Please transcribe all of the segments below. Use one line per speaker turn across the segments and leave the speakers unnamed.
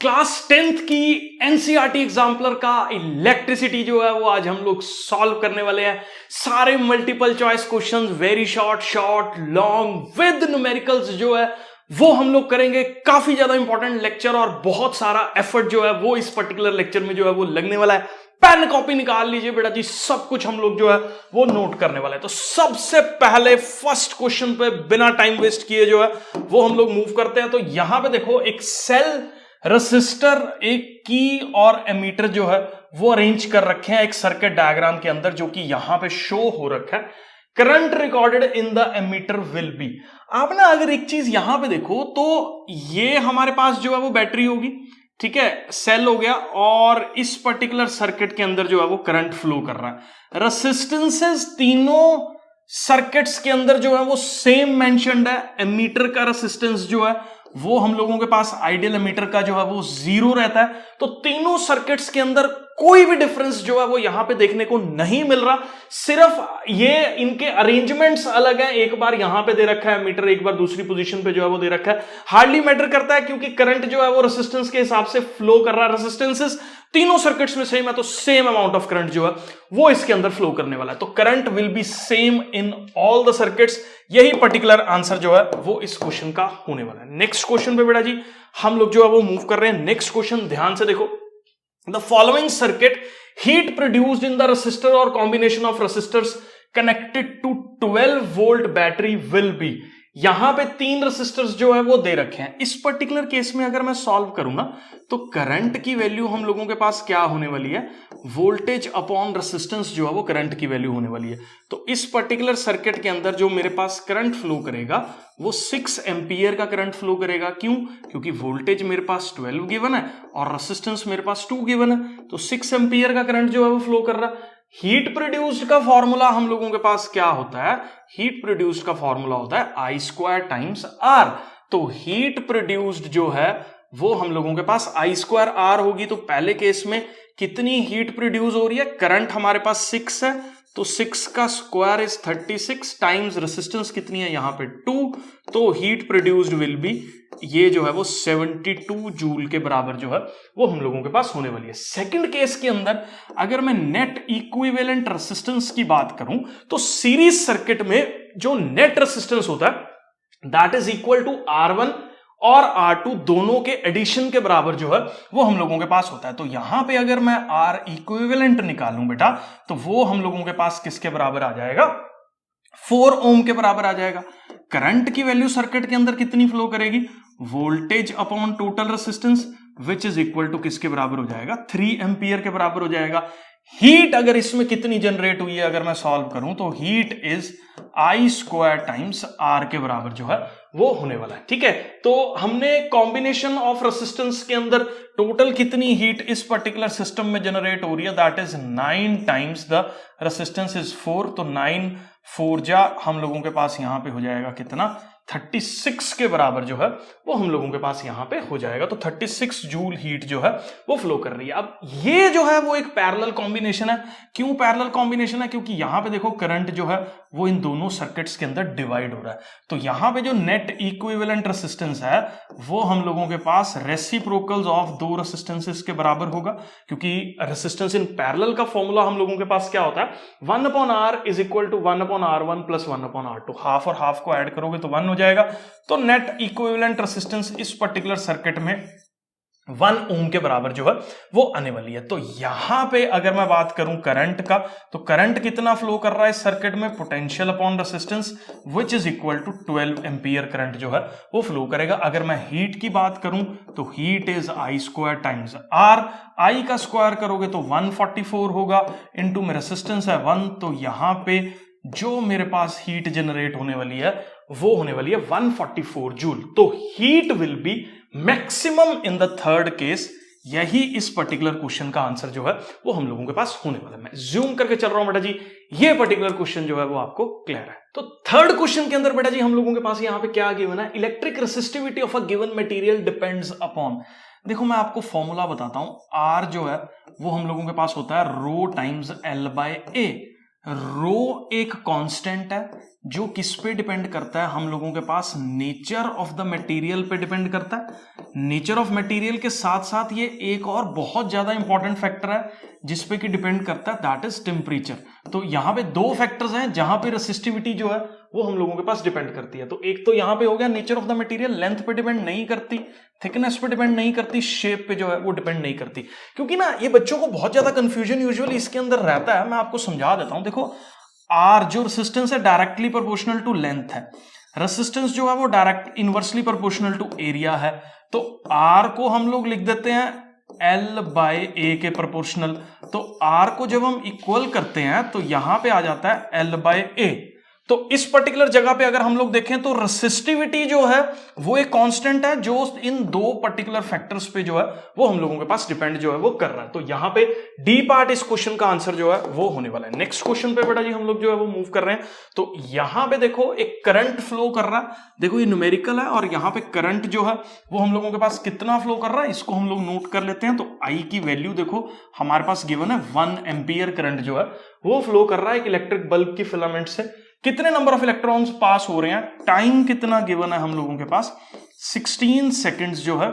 Class 10th की NCERT exemplar का electricity जो है वो आज हम लोग सॉल्व करने वाले हैं। सारे multiple choice questions, very short, short, long with numericals जो है वो हम लोग करेंगे। काफी ज्यादा इंपॉर्टेंट लेक्चर और बहुत सारा एफर्ट जो है वो इस पर्टिकुलर लेक्चर में जो है वो लगने वाला है। पेन कॉपी निकाल लीजिए बेटा जी, सब कुछ हम लोग जो है वो नोट करने वाले हैं। तो सबसे पहले फर्स्ट क्वेश्चन पे बिना टाइम वेस्ट किए जो है वो हम लोग मूव करते हैं। तो यहां पे देखो, एक सेल, रसिस्टर, एक की और एमीटर जो है वो अरेंज कर रखे हैं एक सर्किट डायग्राम के अंदर, जो कि यहां पे शो हो रखा है। Current recorded in the ammeter will be. आप ना अगर एक चीज यहां पे देखो तो ये हमारे पास जो है वो बैटरी होगी, ठीक है, सेल हो गया, और इस पर्टिकुलर सर्किट के अंदर जो है वो करंट फ्लो कर रहा है। रेसिस्टेंसेस तीनों सर्किट्स के अंदर जो है वो सेम मेंशन्ड है। एमीटर का रेसिस्टेंस जो है वो हम लोगों के पास आइडियल एमीटर का जो है वो 0 रहता है। तो तीनों सर्किट्स के अंदर कोई भी डिफरेंस जो है वो यहां पे देखने को नहीं मिल रहा। सिर्फ ये इनके अरेंजमेंट्स अलग है, एक बार यहां पे दे रखा है मीटर, एक बार दूसरी पोजीशन पे जो है वो दे रखा है। हार्डली मैटर करता है क्योंकि करंट जो है वो रेसिस्टेंस के हिसाब से फ्लो कर रहा है। रेसिस्टेंसेस तीनों सर्किट्स में सेम है, तो सेम अमाउंट ऑफ करंट जो है वो इसके अंदर फ्लो करने वाला है। तो current will be same in all the circuits. यही पर्टिकुलर आंसर जो है वो इस क्वेश्चन का होने वाला है। नेक्स्ट क्वेश्चन पे बेटा जी हम लोग जो है वो मूव कर रहे हैं। नेक्स्ट क्वेश्चन ध्यान से देखो। The following circuit, heat produced in the resistor or combination of resistors connected to 12 volt battery will be। यहां पे 3 रेसिस्टर्स जो है वो दे रखे हैं। इस पर्टिकुलर केस में अगर मैं सॉल्व करूंगा तो करंट की वैल्यू हम लोगों के पास क्या होने वाली है, वोल्टेज अपॉन रेसिस्टेंस जो है वो करंट की वैल्यू होने वाली है। तो इस पर्टिकुलर सर्किट के अंदर जो मेरे पास करंट फ्लो करेगा वो 6 एम्पियर का करंट फ्लो करेगा। क्यों? क्योंकि वोल्टेज मेरे पास 12 गिवन है और रेसिस्टेंस मेरे पास 2 गिवन है, तो 6 एम्पियर का करंट जो है वो फ्लो कर रहा है। हीट प्रोड्यूस्ड का फॉर्मूला हम लोगों के पास क्या होता है? हीट प्रोड्यूस्ड का फॉर्मूला होता है आई स्क्वायर टाइम्स आर। तो हीट प्रोड्यूस्ड जो है वो हम लोगों के पास आई स्क्वायर आर होगी। तो पहले केस में कितनी हीट प्रोड्यूस हो रही है? करंट हमारे पास 6 है, तो 6 का स्क्वायर इज 36 टाइम्स रेसिस्टेंस कितनी है यहां पे 2, तो हीट प्रोड्यूस्ड विल बी, ये जो है वो 72 जूल के बराबर जो है वो हम लोगों के पास होने वाली है। सेकंड केस के अंदर अगर मैं नेट इक्विवेलेंट रेसिस्टेंस की बात करूं तो सीरीज सर्किट में जो नेट रेसिस्टेंस होता है that is equal to R1 और R2 दोनों के एडिशन के बराबर जो है वो हम लोगों के पास होता है। तो यहां पे अगर मैं R इक्विवेलेंट निकालूं बेटा तो वो हम लोगों के पास किसके बराबर आ जाएगा? 4 ओम के बराबर आ जाएगा। करंट की वैल्यू सर्किट के अंदर कितनी फ्लो करेगी? Voltage upon total resistance which is equal to किसके बराबर हो जाएगा? 3 एम्पियर के बराबर हो जाएगा। हीट अगर इसमें कितनी जनरेट हुई है अगर मैं सॉल्व करूं तो heat is I square times R के बराबर जो है वो होने वाला है। ठीक है, तो हमने कॉम्बिनेशन ऑफ रेसिस्टेंस के अंदर टोटल कितनी हीट इस पर्टिकुलर सिस्टम में जनरेट हो रही है, that is 9 times the resistance is 4, तो 9 4 जा हम लोगों के पास यहां पे हो जाएगा कितना? 36 के बराबर जो है वो हम लोगों के पास यहां पे हो जाएगा। तो 36 जूल हीट जो है वो फ्लो कर रही है। अब ये जो है वो एक पैरेलल कॉम्बिनेशन है। क्यों पैरेलल कॉम्बिनेशन है? क्योंकि यहां पे देखो करंट जो है वो इन दोनों सर्किट्स के अंदर डिवाइड हो रहा है। तो यहां पे जो नेट इक्विवेलेंट रेसिस्टेंस है वो हम लोगों के पास रेसिप्रोकल्स ऑफ दो रेसिस्टेंसेस के बराबर होगा, क्योंकि रेसिस्टेंस इन पैरेलल का फॉर्मूला हम लोगों के पास क्या होता है? 1/R is equal to 1/R1 plus 1/R2। Half और हाफ को ऐड करोगे तो 1 हो जाएगा। तो नेट इक्विवेलेंट रेसिस्टेंस इस पर्टिकुलर सर्किट में 1 ओम के बराबर जो है वो आने वाली है। तो यहां पे अगर मैं बात करूं करंट का, तो करंट कितना फ्लो कर रहा है इस सर्किट में? Potential upon resistance which is equal to 12 ampere current जो है वो फ्लो करेगा। अगर मैं हीट की बात करूं तो heat is I square times R. I का स्क्वायर करोगे तो 144 होगा, इनटू में रेसिस्टेंस है 1, तो यहां पे जो मेरे पास हीट जनरेट होने वाली है वो होने वाली है 144 जूल। तो heat will be maximum in the third case. यही इस पर्टिकुलर क्वेश्चन का आंसर जो है वो हम लोगों के पास होने वाला है। मैं जूम करके चल रहा हूं बेटा जी, ये पर्टिकुलर क्वेश्चन जो है वो आपको क्लियर है। तो थर्ड क्वेश्चन के अंदर बेटा जी हम लोगों के पास यहां पे क्या गिवन है? Electric resistivity of a given material depends upon. देखो मैं आपको फॉर्मूला बताता हूं। आर जो है वो हम लोगों के पास होता है रो टाइम्स एल बाय ए। रो एक कांस्टेंट है जो किस पे डिपेंड करता है, हम लोगों के पास नेचर ऑफ द मटेरियल पे डिपेंड करता है। नेचर ऑफ मटेरियल के साथ साथ ये एक और बहुत ज्यादा इंपॉर्टेंट फैक्टर है जिस पे कि डिपेंड करता है, दैट इज टेम्परेचर। तो यहां पे दो फैक्टर्स हैं जहां पे रेसिस्टिविटी जो है वो हम लोगों के पास डिपेंड करती है। तो एक तो यहां पे हो गया nature of the material, length पे डिपेंड नहीं करती, थिकनेस पे डिपेंड नहीं करती, शेप पे जो है वो डिपेंड नहीं करती। क्योंकि ना ये बच्चों को बहुत ज्यादा कंफ्यूजन यूजुअली इसके अंदर रहता है, मैं आपको समझा देता हूं। देखो आर जो रेसिस्टेंस है डायरेक्टली प्रोपोर्शनल टू लेंथ है, रेसिस्टेंस जो है वो direct inversely proportional to area है। तो आर को हम लोग लिख देते हैं L बाय ए के प्रोपोर्शनल। तो आर को जब हम इक्वल करते हैं तो यहां पे आ जाता है L बाय ए। तो इस पर्टिकुलर जगह पे अगर हम लोग देखें तो रेसिस्टिविटी जो है वो एक कांस्टेंट है जो इन दो पर्टिकुलर फैक्टर्स पे जो है वो हम लोगों के पास डिपेंड जो है वो कर रहा है। तो यहां पे डी पार्ट इस क्वेश्चन का आंसर जो है वो होने वाला है। नेक्स्ट क्वेश्चन पे बेटा जी हम लोग जो है वो मूव कर रहे हैं। तो यहां पे देखो एक करंट फ्लो कर रहा है, देखो ये न्यूमेरिकल है और यहां पे करंट जो है वो हम लोगों के पास कितना फ्लो कर रहा है इसको हम लोग नोट कर लेते हैं। तो आई की वैल्यू देखो हमारे पास गिवन है 1 एम्पियर करंट जो है वो फ्लो कर रहा है एक इलेक्ट्रिक बल्ब की फिलामेंट से। कितने नंबर ऑफ इलेक्ट्रॉन्स पास हो रहे हैं, टाइम कितना गिवन है हम लोगों के पास 16 सेकेंड्स जो है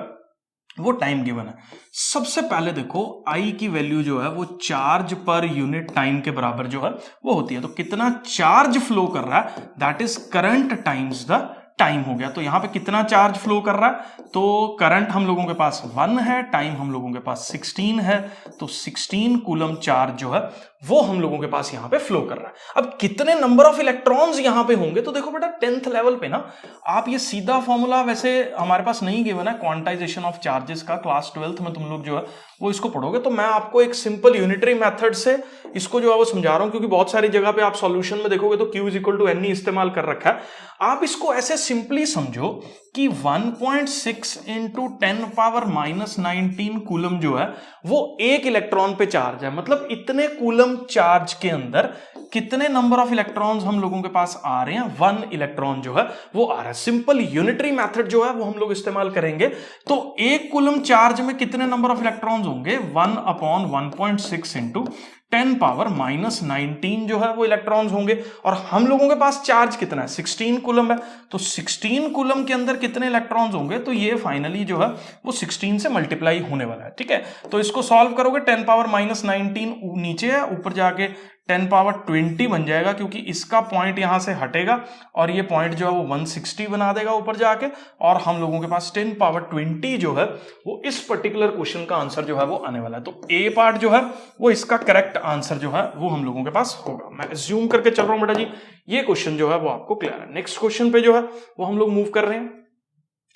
वो टाइम गिवन है। सबसे पहले देखो आई की वैल्यू जो है वो चार्ज पर यूनिट टाइम के बराबर जो है वो होती है। तो कितना चार्ज फ्लो कर रहा है that is current times the time हो गया। तो यहां पे कितना चार्ज फ्लो कर रहा है, तो करंट हम लोगों के पास 1 है, टाइम हम लोगों के पास 16 है। तो 16 कूलम चार्ज जो है वो हम लोगों के पास यहां पे फ्लो कर रहा है। अब कितने नंबर ऑफ इलेक्ट्रॉन्स यहां पे होंगे, तो देखो बेटा 10th लेवल पे ना आप ये सीधा फॉर्मूला वैसे हमारे पास नहीं गिवन है क्वांटाइजेशन ऑफ चार्जेस का, क्लास 12th में तुम लोग जो है वो इसको पढ़ोगे। तो मैं आपको एक सिंपल यूनिटरी मेथड से इसको जो है वो समझा रहा हूं, क्योंकि बहुत सारी जगह पे आप सॉल्यूशन में देखोगे तो Q इक्वल टू एन इस्तेमाल कर रखा है। आप इसको ऐसे सिंपली समझो कि 1.6 इंटू 10 पावर -19 कूलम जो है वो एक इलेक्ट्रॉन पे चार्ज है। मतलब इतने कूलम चार्ज के अंदर कितने नंबर ऑफ इलेक्ट्रॉन्स हम लोगों के पास आ रहे हैं, 1 इलेक्ट्रॉन जो है वो आ रहा है। सिंपल यूनिटरी मेथड जो है वो हम लोग इस्तेमाल करेंगे। तो एक कूलम चार्ज में कितने नंबर ऑफ इलेक्ट्रॉन्स होंगे, 1/1.6 इंटू 10 पावर -19 जो है वो इलेक्ट्रॉन्स होंगे। और हम लोगों के पास चार्ज कितना है, 16 कूलम है। तो 16 कूलम के अंदर कितने इलेक्ट्रॉन्स होंगे, तो ये फाइनली जो है वो 16 से मल्टीप्लाई होने वाला है। ठीक है, तो इसको सॉल्व करोगे 10 पावर -19 नीचे है, ऊपर जाके 10 पावर 20 बन जाएगा, क्योंकि इसका पॉइंट यहां से हटेगा और ये पॉइंट जो है वो 160 बना देगा ऊपर जाके। और हम लोगों के पास 10 पावर 20 जो है वो इस पर्टिकुलर क्वेश्चन का आंसर जो है वो आने वाला है। तो ए पार्ट जो है वो इसका करेक्ट आंसर जो है वो हम लोगों के पास होगा। मैं एज्यूम करके चल रहा हूं बेटा जी, ये क्वेश्चन जो है वो आपको क्लियर है। नेक्स्ट क्वेश्चन पे जो है वो हम लोग मूव कर रहे हैं।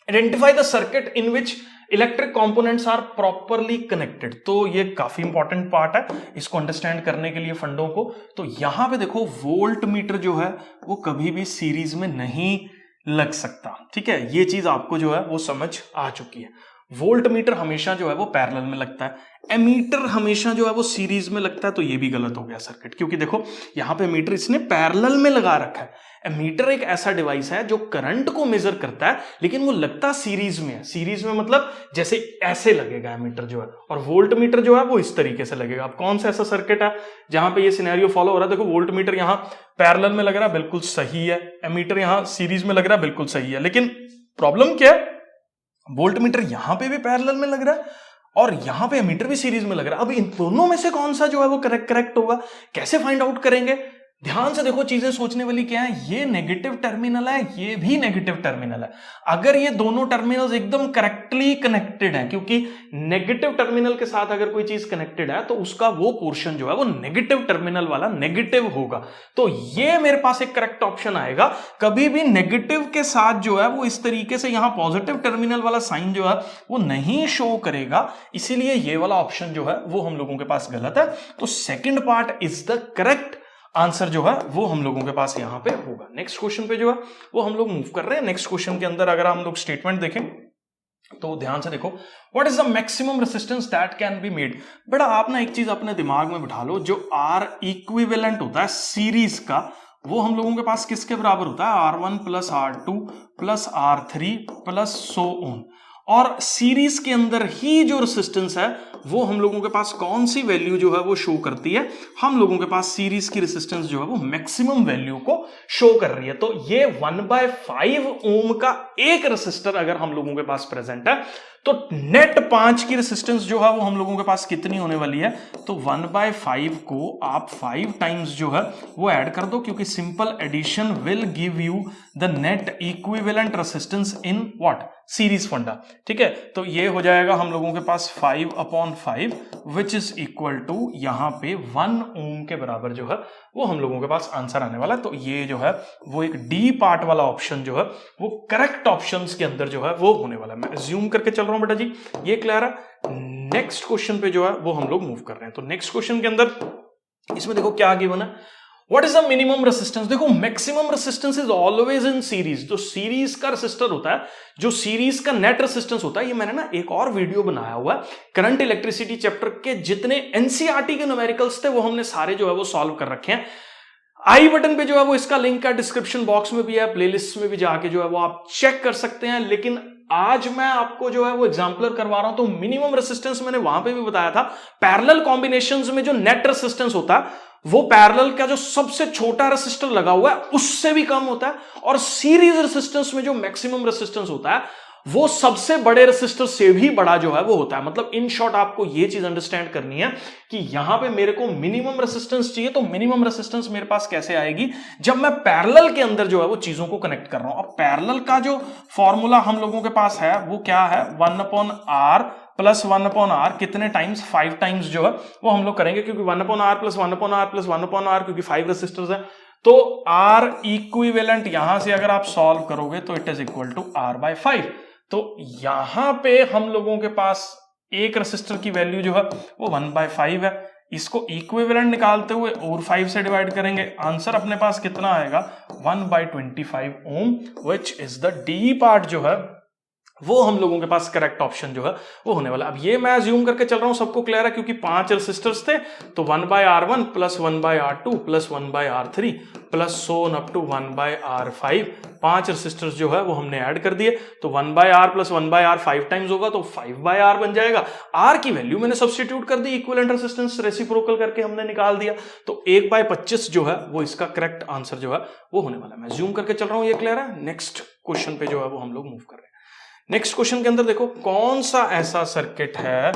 Identify the circuit in which electric components are properly connected. तो ये काफी इंपॉर्टेंट पार्ट है इसको अंडरस्टैंड करने के लिए फंडों को। तो यहां पे देखो वोल्ट मीटर जो है वो कभी भी सीरीज में नहीं लग सकता। ठीक है, ये चीज आपको जो है वो समझ आ चुकी है। वोल्ट मीटर हमेशा जो है वो पैरेलल में लगता है, एमीटर हमेशा जो है वो सीरीज में लगता है। तो ये भी गलत हो गया सर्किट, क्योंकि देखो यहां पे मीटर इसने पैरेलल में लगा रखा है। एमीटर एक ऐसा डिवाइस है जो करंट को मेजर करता है, लेकिन वो लगता सीरीज में है। सीरीज में मतलब जैसे ऐसे लगेगा एमीटर जो है, और वोल्ट मीटर जो है वो इस तरीके से लगेगा। अब कौन सा ऐसा सर्किट है जहां पे ये सिनेरियो फॉलो हो रहा है, देखो वोल्ट मीटर यहां पैरेलल में लग रहा है, बिल्कुल सही है। एमीटर यहां सीरीज में लग रहा है, बिल्कुल सही है। लेकिन प्रॉब्लम क्या है, वोल्ट मीटर यहां पे भी पैरेलल में लग रहा है और यहां पे एमीटर भी सीरीज में लग रहा है। अब इन दोनों में से कौन सा जो है वो करेक्ट होगा, कैसे फाइंड आउट करेंगे? ध्यान से देखो, चीजें सोचने वाली क्या है। ये नेगेटिव टर्मिनल है, ये भी नेगेटिव टर्मिनल है। अगर ये दोनों टर्मिनल्स एकदम करेक्टली कनेक्टेड है, क्योंकि नेगेटिव टर्मिनल के साथ अगर कोई चीज कनेक्टेड है तो उसका वो पोर्शन जो है वो नेगेटिव टर्मिनल वाला नेगेटिव होगा। तो ये मेरे पास एक करेक्ट ऑप्शन आएगा। कभी भी नेगेटिव के साथ जो है वो इस तरीके से यहां पॉजिटिव टर्मिनल वाला साइन जो है वो नहीं शो करेगा, इसीलिए ये वाला ऑप्शन जो है वो हम लोगों के पास गलत है। तो second part is the correct answer जो है वो हम लोगों के पास यहां पे होगा। नेक्स्ट क्वेश्चन पे जो है वो हम लोग मूव कर रहे हैं। नेक्स्ट क्वेश्चन के अंदर अगर हम लोग स्टेटमेंट देखें तो ध्यान से देखो, what is the maximum resistance that can be made. बेटा आप ना एक चीज अपने दिमाग में बिठा लो, जो आर इक्विवेलेंट होता है सीरीज का, वो हम लोगों के पास किसके बराबर होता है, R1 plus R2 plus R3 plus so on. और सीरीज के अंदर ही जो रेसिस्टेंस है वो हम लोगों के पास कौन सी वैल्यू जो है वो शो करती है, हम लोगों के पास सीरीज की रेसिस्टेंस जो है वो मैक्सिमम वैल्यू को शो कर रही है। तो ये 1/5 ओम का एक रेसिस्टर अगर हम लोगों के पास प्रेजेंट है तो नेट 5 की रेसिस्टेंस जो है वो हम लोगों के पास कितनी होने वाली है, तो 1/5 को आप 5 टाइम्स जो है वो ऐड कर दो, क्योंकि simple addition will give you the net equivalent resistance in what, series फंडा। ठीक है, तो ये हो जाएगा हम लोगों के पास 5/5 विच इज इक्वल टू यहां पे 1 ओम के बराबर जो है वो हम लोगों के पास आंसर आने वाला है। तो ये जो है वो एक डी पार्ट वाला ऑप्शन जो है वो करेक्ट ऑप्शंस के अंदर जो है वो होने वाला है। मैं अज्यूम करके चल रहा हूं बेटा जी, ये क्लियर है। नेक्स्ट क्वेश्चन पे जो है वो हम लोग मूव कर रहे हैं। तो नेक्स्ट क्वेश्चन के अंदर इसमें देखो क्या गिवन है, what is the minimum resistance. देखो maximum resistance is always in series. जो सीरीज का रेसिस्टर होता है, जो सीरीज का नेट रेसिस्टेंस होता है, ये मैंने ना एक और वीडियो बनाया हुआ है करंट इलेक्ट्रिसिटी चैप्टर के जितने एनसीईआरटी के न्यूमेरिकल्स थे वो हमने सारे जो है वो सॉल्व कर रखे हैं। आई बटन पे जो है वो इसका लिंक है, डिस्क्रिप्शन बॉक्स में भी है, प्लेलिस्ट में भी जाके जो है वो आप चेक कर सकते हैं। लेकिन आज मैं आपको जो है वो एग्जाम्पलर करवा रहा हूं, तो मिनिमम रेसिस्टेंस मैंने वहां पे भी बताया था। पैरेलल कॉम्बिनेशंस में जो नेट रेसिस्टेंस होता है वो पैरेलल का जो सबसे छोटा रेसिस्टर लगा हुआ है उससे भी कम होता है, और सीरीज रेसिस्टेंस में जो मैक्सिमम रेसिस्टेंस होता है वो सबसे बड़े रेसिस्टर से भी बड़ा जो है वो होता है। मतलब इन शॉर्ट आपको ये चीज अंडरस्टैंड करनी है कि यहां पे मेरे को मिनिमम रेसिस्टेंस चाहिए, तो मिनिमम रेसिस्टेंस मेरे पास कैसे आएगी, जब मैं पैरेलल के अंदर जो है वो चीजों को कनेक्ट कर रहा हूं। अब पैरेलल का जो फॉर्मूला हम लोगों के पास है वो क्या है, 1/r प्लस 1/r कितने टाइम्स, 5 टाइम्स जो है वो हम लोग करेंगे, क्योंकि 1/r plus 1/r plus 1/r, क्योंकि 5 रेसिस्टर्स है। तो R इक्विवेलेंट यहां से अगर आप सॉल्व करोगे तो it is equal to R/5। तो यहां पे हम लोगों के पास एक रेसिस्टर की वैल्यू जो है वो 1/5 है। इसको इक्विवेलेंट निकालते हुए और 5 से डिवाइड करेंगे, आंसर अपने पास कितना आएगा, 1/25 ohm, which is the D part जो है वो हम लोगों के पास करेक्ट ऑप्शन जो है वो होने वाला। अब ये मैं अज्यूम करके चल रहा हूं सबको क्लियर है, क्योंकि 5 रेसिस्टर्स थे, तो 1/R1 plus 1/R2 plus 1/R3 plus so on up to 1/R5, 5 resistors जो है वो हमने ऐड कर दिए। तो 1/R प्लस 1/R 5 टाइम्स होगा तो 5/R बन जाएगा। R की वैल्यू मैंने सब्स्टिट्यूट कर दी, इक्विवेलेंट रेसिस्टेंस रेसिप्रोकल करके हमने निकाल दिया, तो 1/25 जो है वो इसका करेक्ट आंसर जो है वो होने वाला है। मैं अज्यूम करके चल रहा हूं, ये क्लियर है। नेक्स्ट क्वेश्चन पे जो है वो हम लोग मूव कर रहे हैं। नेक्स्ट क्वेश्चन के अंदर देखो कौन सा ऐसा सर्किट है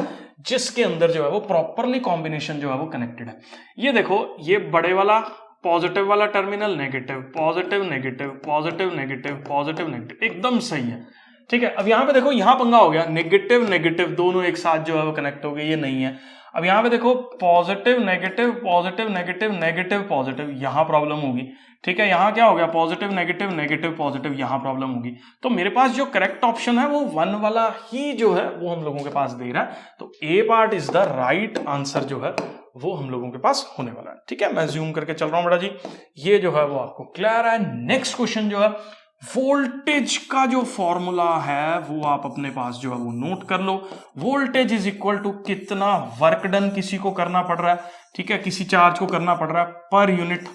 जिसके अंदर जो है वो प्रॉपरली कॉम्बिनेशन जो है वो कनेक्टेड है। ये देखो, ये बड़े वाला पॉजिटिव वाला terminal negative, positive negative, positive negative, positive negative, एकदम सही है। ठीक है, अब यहां पे देखो, यहां पंगा हो गया, नेगेटिव नेगेटिव दोनों एक साथ जो है वो कनेक्ट हो गए, ये नहीं है। अब यहां पे देखो positive negative, positive negative, negative positive, यहां प्रॉब्लम होगी। ठीक है, यहां क्या हो गया, पॉजिटिव नेगेटिव, नेगेटिव पॉजिटिव, यहां प्रॉब्लम होगी। तो मेरे पास जो करेक्ट ऑप्शन है वो 1 वाला ही जो है वो हम लोगों के पास दे रहा है। तो A part is the right answer जो है वो हम लोगों के पास होने वाला है। ठीक है, मैं जूम करके चल रहा हूं बेटा जी, ये जो है वो आपको क्लियर है। नेक्स्ट क्वेश्चन जो है, वोल्टेज का जो फॉर्मूला है वो आप अपने पास जो है वो नोट कर लो। वोल्टेज इज इक्वल टू कितना वर्क डन किसी को करना पड़ रहा है, ठीक है, किसी चार्ज को करना पड़ रहा है पर यूनिट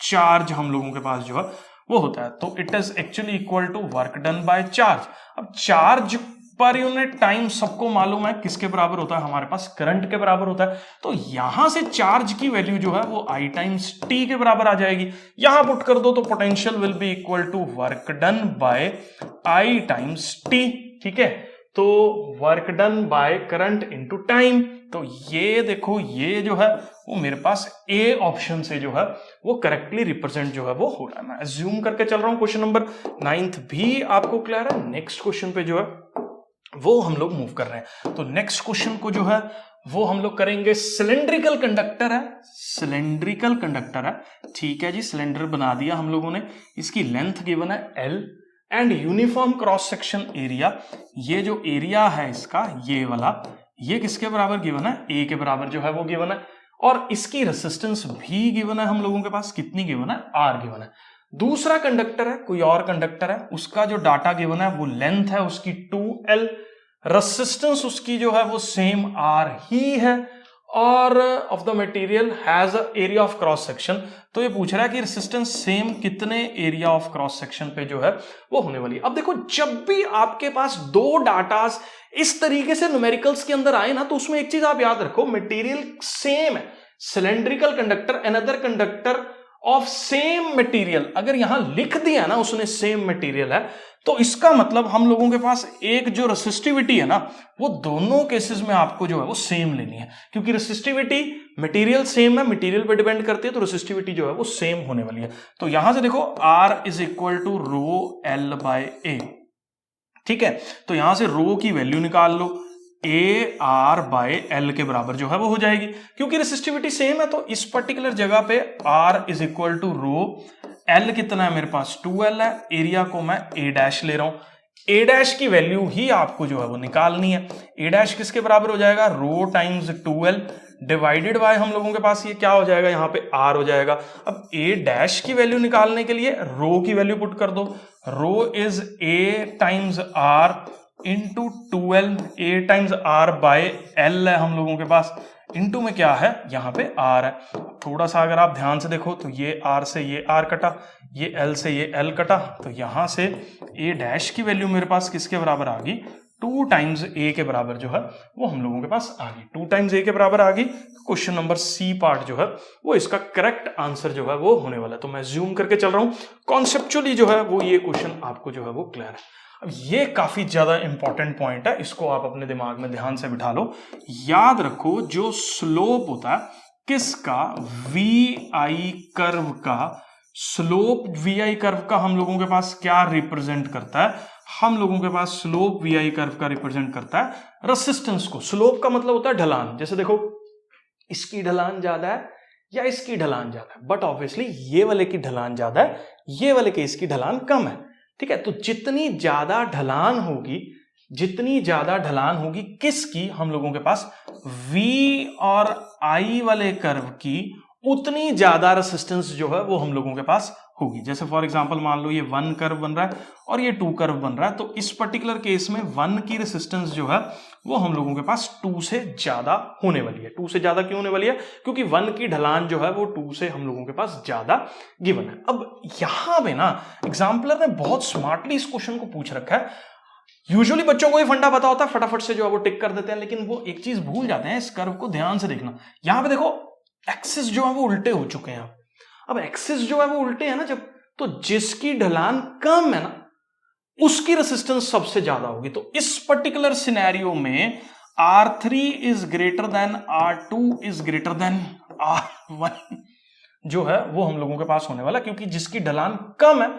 चार्ज हम लोगों के पास जो है वो होता है। तो it is actually equal to work done by charge. अब चार्ज पर यूनिट टाइम सबको मालूम है किसके बराबर होता है, हमारे पास करंट के बराबर होता है। तो यहां से चार्ज की वैल्यू जो है वो I टाइम्स टी के बराबर आ जाएगी। यहां पुट कर दो तो potential will be equal to work done by I times T. ठीक है, तो work done by current into time. तो ये देखो, ये जो है वो मेरे पास ए ऑप्शन से जो है वो करेक्टली रिप्रेजेंट जो है वो हो रहा है। मैं अज्यूम करके चल रहा हूं क्वेश्चन नंबर 9 भी आपको क्लियर है। नेक्स्ट क्वेश्चन पे जो है वो हम लोग मूव कर रहे हैं। तो नेक्स्ट क्वेश्चन को जो है वो हम लोग करेंगे, सिलेंड्रिकल कंडक्टर है, सिलेंड्रिकल कंडक्टर है। ठीक है जी, सिलेंडर बना दिया हम लोगों ने, इसकी लेंथ गिवन है L and uniform cross section area, ये जो एरिया है इसका ये वाला, ये किसके बराबर गिवन है, A के बराबर जो है वो गिवन है। और इसकी रेसिस्टेंस भी गिवन है हम लोगों के पास, कितनी गिवन है, R गिवन है। दूसरा कंडक्टर है, कोई और कंडक्टर है, उसका जो डाटा गिवन है वो लेंथ है उसकी 2L, रेसिस्टेंस उसकी जो है वो सेम R ही है, और of the material has a area of cross section. तो ये पूछ रहा है कि रेसिस्टेंस सेम कितने एरिया ऑफ क्रॉस सेक्शन पे जो है वो होने वाली है। अब देखो, जब भी आपके पास दो डाटास इस तरीके से न्यूमेरिकल्स के अंदर आए ना, तो उसमें एक चीज आप याद रखो, मटेरियल सेम है, cylindrical conductor, another conductor of same material. अगर यहां लिख दिया ना उसने सेम मटेरियल है, तो इसका मतलब हम लोगों के पास एक जो रेसिस्टिविटी है ना, वो दोनों केसेस में आपको जो है वो सेम लेनी है, क्योंकि रेसिस्टिविटी मटेरियल सेम है, मटेरियल पे डिपेंड करती है, तो रेसिस्टिविटी जो है वो सेम होने वाली है। तो यहां से देखो R is equal to rho L by A, ठीक है। तो यहां से रो की वैल्यू निकाल लो, ए आर बाय एल के बराबर जो है वो हो जाएगी, क्योंकि रेसिस्टिविटी सेम है। तो इस पर्टिकुलर जगह पे R is equal to rho L कितना है मेरे पास 2L है, एरिया को मैं ए डैश ले रहा हूं। ए डैश की वैल्यू ही आपको जो है वो निकालनी है। ए डैश किसके बराबर हो जाएगा, रो टाइम्स 2L डिवाइडेड बाय हम लोगों के पास ये क्या हो जाएगा, यहाँ पे R हो जाएगा। अब ए डैश की वैल्यू निकालने के लिए रो की वैल्यू पुट कर दो, rho is A times R into 2L, A times R by L है हम लोगों के पास, इंटू में क्या है, यहाँ पे R है। थोड़ा सा अगर आप ध्यान से देखो तो ये R से ये R कटा, ये L से ये L कटा, तो यहां से A डैश की वैल्यू मेरे पास किसके बराबर आ गई, 2 टाइम्स A के बराबर जो है वो हम लोगों के पास आ गई, 2 टाइम्स A के बराबर आ गई। क्वेश्चन नंबर सी पार्ट जो है वो इसका करेक्ट आंसर जो है वो होने वाला है। तो मैं ज्यूम करके चल रहा हूं, कॉन्सेप्चुअली जो है वो ये क्वेश्चन आपको जो है वो क्लियर है। अब ये काफी ज्यादा इंपॉर्टेंट पॉइंट है, इसको आप अपने दिमाग में ध्यान से बिठा लो। याद रखो, जो स्लोप होता है किसका, वी आई कर्व का, स्लोप वी आई कर्व का हम लोगों के पास क्या रिप्रेजेंट करता है, हम लोगों के पास स्लोप वी आई कर्व का रिप्रेजेंट करता है रेसिस्टेंस को। स्लोप का मतलब होता है ढलान, जैसे देखो इसकी ढलान ज्यादा है या इसकी ढलान ज्यादा है, बट ऑब्वियसली ये वाले की ढलान ज्यादा है, ये वाले की इसकी ढलान कम है, ठीक है। तो जितनी ज्यादा ढलान होगी, जितनी ज्यादा ढलान होगी किसकी, हम लोगों के पास V और I वाले कर्व की, उतनी ज्यादा रेसिस्टेंस जो है वो हम लोगों के पास होगी। जैसे फॉर एग्जांपल मान लो ये 1 कर्व बन रहा है और ये 2 कर्व बन रहा है, तो इस पर्टिकुलर केस में 1 की रेसिस्टेंस जो है वो हम लोगों के पास 2 से ज्यादा होने वाली है। 2 से ज्यादा क्यों होने वाली है, क्योंकि 1 की ढलान जो है वो 2 से हम लोगों के पास ज्यादा गिवन है। अब यहां पे ना एग्जाम्पलर ने बहुत स्मार्टली इस क्वेश्चन को पूछ रखा है। यूजुअली बच्चों को ये फंडा पता होता है, फटाफट से जो है वो टिक कर देते हैं, लेकिन वो एक चीज भूल जाते हैं, इस कर्व को ध्यान से देखना। यहां पे देखो एक्सिस जो है वो उल्टे हो चुके हैं। अब एक्सिस जो है वो उल्टे हैं ना जब, तो जिसकी ढलान कम है ना उसकी रेसिस्टेंस सबसे ज्यादा होगी। तो इस पर्टिकुलर सिनेरियो में R3 is greater than R2 is greater than R1 जो है वो हम लोगों के पास होने वाला, क्योंकि जिसकी ढलान कम है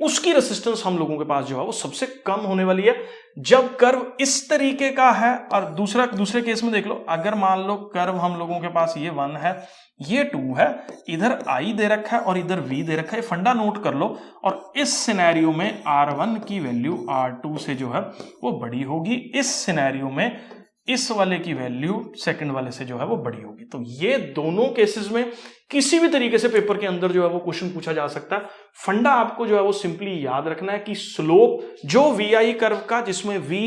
उसकी रेसिस्टेंस हम लोगों के पास जो है वो सबसे कम होने वाली है। जब कर्व इस तरीके का है, और दूसरे केस में देख लो, अगर मान लो कर्व हम लोगों के पास ये 1 है, ये 2 है, इधर I दे रखा है और इधर V दे रखा है, फंडा नोट कर लो। और इस सिनेरियो में R1 की वैल्यू R2 से जो है वो बड़ी होगी, इस सिनेरियो में इस वाले की वैल्यू सेकंड वाले से जो है वो बड़ी होगी। तो ये दोनों केसेस में किसी भी तरीके से पेपर के अंदर जो है वो क्वेश्चन पूछा जा सकता है। फंडा आपको जो है वो सिंपली याद रखना है कि स्लोप जो वी आई कर्व का, जिसमें V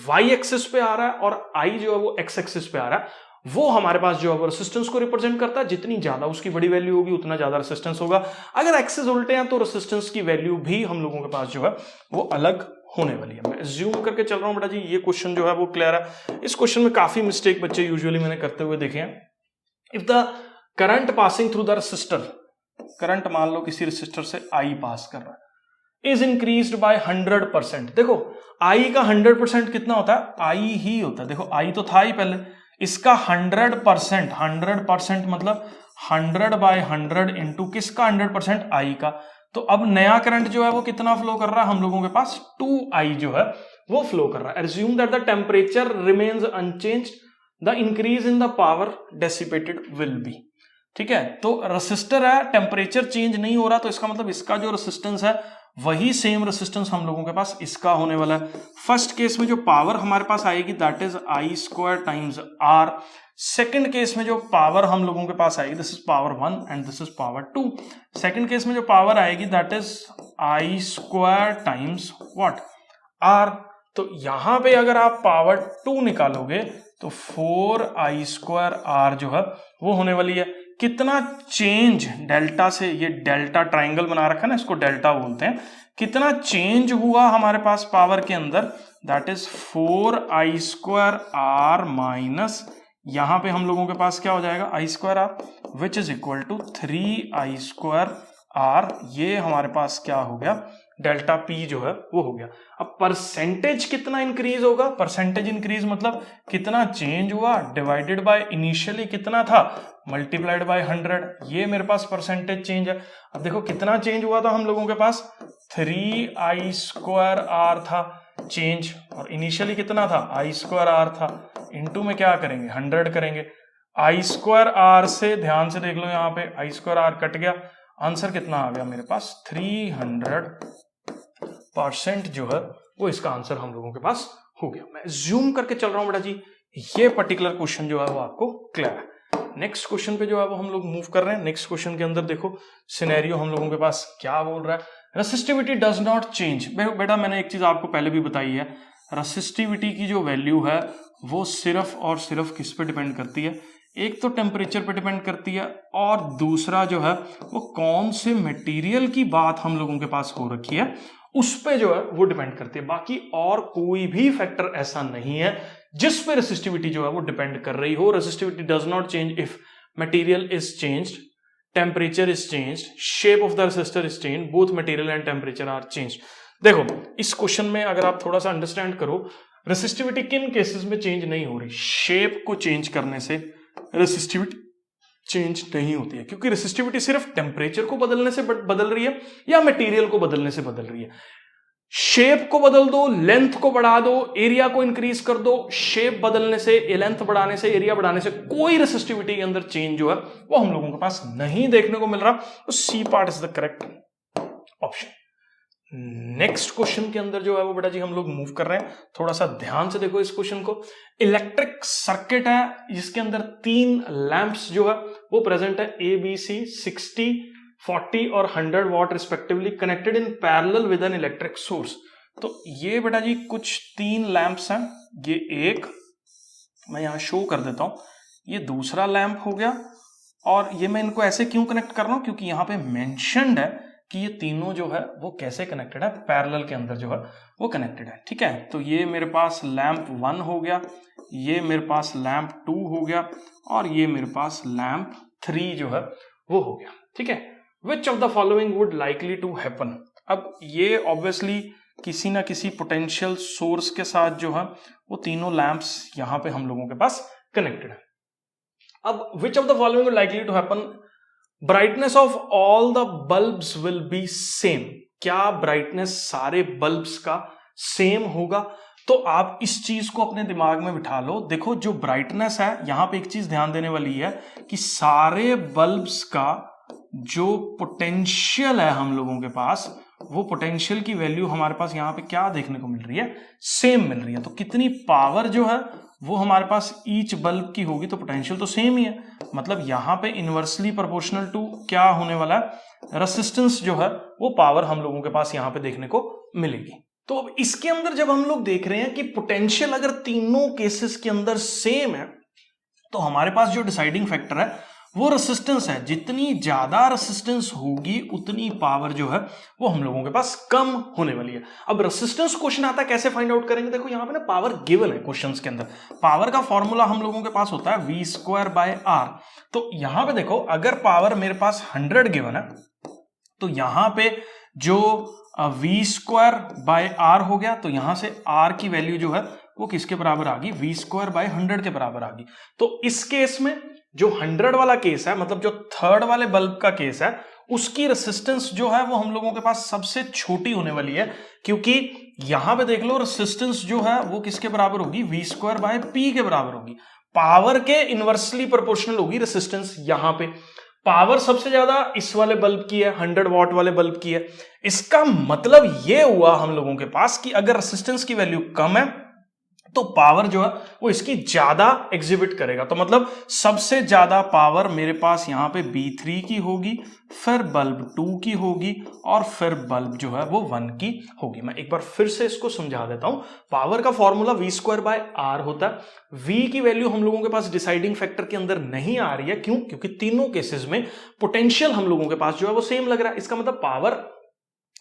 y एक्सिस पे आ रहा है और I जो है वो x एक्सिस पे आ रहा है, वो हमारे पास जो है वो रेसिस्टेंस को रिप्रेजेंट करता है। जितनी ज्यादा उसकी बड़ी वैल्यू होगी उतना ज्यादा रेसिस्टेंस होगा। अगर एक्सिस उल्टे हैं तो रेसिस्टेंस की वैल्यू भी हम लोगों के पास जो है वो अलग होने वाली है। मैं ज्यूम करके चल रहा हूं बेटा जी, ये क्वेश्चन जो है वो क्लियर है। इस क्वेश्चन में काफी मिस्टेक बच्चे यूजुअली मैंने करते हुए देखे हैं। If the current passing through the resistor, current मान लो किसी रेसिस्टर से I पास कर रहा है, इज इंक्रीज्ड बाय 100%। देखो I का 100% कितना होता है, I ही होता है। देखो I तो था ही पहले, इसका 100%, 100% मतलब 100/100 इंटू किसका 100%, I का। तो अब नया करंट जो है वो कितना फ्लो कर रहा है, हम लोगों के पास 2I जो है वो फ्लो कर रहा है। Assume that the temperature remains unchanged, the increase in the power dissipated will be। ठीक है, तो रेसिस्टर है, टेम्परेचर चेंज नहीं हो रहा, तो इसका मतलब इसका जो रेसिस्टेंस है वही सेम रेसिस्टेंस हम लोगों के पास इसका होने वाला है। फर्स्ट केस में जो पावर हमारे पास आएगी that is I² times R। Second case में जो पावर हम लोगों के पास आएगी, this is power 1 and this is power 2। Second case में जो पावर आएगी that is I² times what, R। तो यहां पे अगर आप पावर 2 निकालोगे तो 4i²r जो है वो होने वाली है। कितना चेंज डेल्टा से, ये डेल्टा ट्राइंगल बना रखा है ना, इसको डेल्टा बोलते हैं, कितना चेंज हुआ हमारे पास पावर के अंदर, दैट इज 4i²r माइनस, यहां पे हम लोगों के पास क्या हो जाएगा i²r, which is equal to 3i²r। ये हमारे पास क्या हो गया, डेल्टा पी जो है वो हो गया। अब परसेंटेज कितना इंक्रीज होगा, परसेंटेज इंक्रीज मतलब कितना चेंज हुआ डिवाइडेड बाय इनिशियली कितना था मल्टीप्लाइड बाय 100, ये मेरे पास परसेंटेज चेंज है। अब देखो कितना चेंज हुआ था हम लोगों के पास, 3i²r था चेंज, और इनिशियली कितना था i²r था, इनटू में क्या करेंगे 100 करेंगे, i²r से ध्यान से देख लो यहाँ पे i²r कट गया, आंसर कितना आ गया मेरे पास 300% जो है वो इसका आंसर हम लोगों के पास हो गया। मैं जूम करके चल रहा हूं बेटा जी, ये पर्टिकुलर क्वेश्चन जो है वो आपको क्लियर है। नेक्स्ट क्वेश्चन पे जो है वो हम लोग मूव कर रहे हैं। नेक्स्ट क्वेश्चन के अंदर देखो सिनेरियो हम लोगों के पास क्या बोल रहा है, रेसिस्टिविटी डज नॉट चेंज। बेटा मैंने एक चीज आपको पहले भी बताई है, रेसिस्टिविटी की जो वैल्यू है वो सिर्फ और सिर्फ किस पे डिपेंड करती है, एक तो टेम्परेचर पे डिपेंड करती है, और दूसरा जो है वो कौन से मटेरियल की बात हम लोगों के पास हो रखी है उस पे जो है वो डिपेंड करती है। बाकी और कोई भी फैक्टर ऐसा नहीं है जिस पे रेसिस्टिविटी जो है वो डिपेंड कर रही हो। Resistivity does not change if material is changed, temperature is changed, shape of the resistor is changed, both material and temperature are changed. देखो इस क्वेश्चन में अगर आप थोड़ा सा अंडरस्टैंड करो, रेसिस्टिविटी किन केसेस में चेंज नहीं हो रही, शेप को चेंज करने से रेसिस्टिविटी चेंज नहीं होती है, क्योंकि रेसिस्टिविटी सिर्फ टेम्परेचर को बदलने से बदल रही है या मटेरियल को बदलने से बदल रही है। शेप को बदल दो, लेंथ को बढ़ा दो, एरिया को इंक्रीज कर दो, शेप बदलने से, लेंथ बढ़ाने से, एरिया बढ़ाने से कोई रेसिस्टिविटी के अंदर चेंज जो है वो हम लोगों के पास नहीं देखने को मिल रहा। तो C part is the correct option. Next question के अंदर जो है वो बेटा जी हम लोग मूव कर रहे हैं, थोड़ा सा ध्यान से देखो इस क्वेश्चन को। इलेक्ट्रिक सर्किट है जिसके अंदर 3 लैंप्स जो है वो प्रेजेंट है, ए बी सी, 60, 40 और 100 what respectively, connected in parallel with an electric source. तो ये बेटा जी कुछ 3 लैंप्स हैं, ये एक मैं यहां शो कर देता हूं, ये दूसरा लैंप हो गया, और ये मैं इनको ऐसे क्यों कनेक्ट कर रहा हूं क्योंकि यहां पे मेंशन्ड है कि ये तीनों जो है वो कैसे कनेक्टेड है, पैरेलल के अंदर जो है वो कनेक्टेड है। ठीक है, तो ये मेरे पास लैंप 1 हो गया, ये मेरे पास लैंप 2 हो गया, और ये मेरे पास लैंप 3 जो है वो हो गया। ठीक है, which of the following would likely to happen. अब ये ऑब्वियसली किसी ना किसी पोटेंशियल सोर्स के साथ जो है वो तीनों लैंप्स यहां पे हम लोगों के पास कनेक्टेड है। अब which of the following would likely to happen, brightness of all the bulbs will be same. क्या ब्राइटनेस सारे बल्ब्स का सेम होगा? तो आप इस चीज को अपने दिमाग में बिठा लो। देखो जो ब्राइटनेस है, यहां पे एक चीज ध्यान देने वाली है कि सारे बल्ब्स का जो पोटेंशियल है हम लोगों के पास, वो पोटेंशियल की वैल्यू हमारे पास यहां पे क्या देखने को मिल रही है, सेम मिल रही है। तो कितनी पावर जो है वो हमारे पास ईच बल्ब की होगी, तो पोटेंशियल तो सेम ही है, मतलब यहां पे इनवर्सली प्रोपोर्शनल टू क्या होने वाला है, रेसिस्टेंस जो है वो पावर हम लोगों के पास यहां पे देखने को मिलेगी। तो अब इसके अंदर जब हम लोग देख रहे हैं कि पोटेंशियल अगर तीनों केसेस के अंदर सेम है, तो हमारे पास जो डिसाइडिंग फैक्टर है वो रेसिस्टेंस है। जितनी ज्यादा रेसिस्टेंस होगी उतनी पावर जो है वो हम लोगों के पास कम होने वाली है। अब रेसिस्टेंस क्वेश्चन आता है, कैसे फाइंड आउट करेंगे? देखो यहाँ पे ना पावर गिवन है क्वेश्चंस के अंदर, पावर का फॉर्मूला हम लोगों के पास होता है v²/r। तो यहां पे देखो अगर पावर मेरे पास 100 गिवन है, तो यहां पे जो v²/r हो गया, तो यहां से r की वैल्यू जो है वो किसके बराबर आ गई, v²/100 के बराबर आ गई। तो इस केस में जो 100 वाला केस है, मतलब जो थर्ड वाले बल्ब का केस है, उसकी रेसिस्टेंस जो है वो हम लोगों के पास सबसे छोटी होने वाली है, क्योंकि यहां पे देख लो रेसिस्टेंस जो है वो किसके बराबर होगी, v²/p के बराबर होगी। पावर के इनवर्सली प्रोपोर्शनल होगी रेसिस्टेंस। यहां पे पावर सबसे ज्यादा इस वाले बल्ब की है, 100 वॉट वाले बल्ब की है। इसका मतलब ये हुआ हम लोगों के पास कि अगर रेसिस्टेंस की वैल्यू कम है तो पावर जो है वो इसकी ज्यादा एग्जिबिट करेगा। तो मतलब सबसे ज्यादा पावर मेरे पास यहाँ पे B3 की होगी, फिर बल्ब 2 की होगी और फिर बल्ब जो है वो 1 की होगी। मैं एक बार फिर से इसको समझा देता हूं। पावर का फॉर्मूला V²/R होता है। V की वैल्यू हम लोगों के पास डिसाइडिंग फैक्टर के अंदर नहीं आ रही है। क्यों? क्योंकि तीनों केसेस में पोटेंशियल हम लोगों के पास जो है वो सेम लग रहा है। इसका मतलब power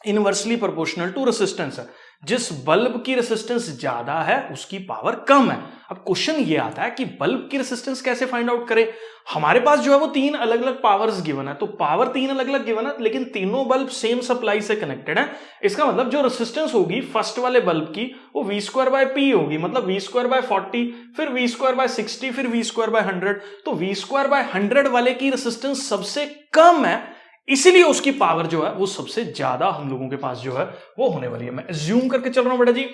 inversely proportional to resistance है। जिस बल्ब की रेसिस्टेंस ज्यादा है उसकी पावर कम है। अब क्वेश्चन ये आता है कि बल्ब की रेसिस्टेंस कैसे फाइंड आउट करें। हमारे पास जो है वो 3 अलग अलग पावर्स गिवन है, तो पावर 3 अलग अलग गिवन है, लेकिन तीनों बल्ब सेम सप्लाई से कनेक्टेड है। इसका मतलब जो रेसिस्टेंस होगी फर्स्ट वाले बल्ब की वो V²/P होगी, मतलब V²/40, फिर V²/60, फिर V²/100। तो V²/100 वाले की रेसिस्टेंस सबसे कम है, इसीलिए उसकी पावर जो है वो सबसे ज्यादा हम लोगों के पास जो है वो होने वाली है। मैं अज्यूम करके चल रहा हूं बेटा जी,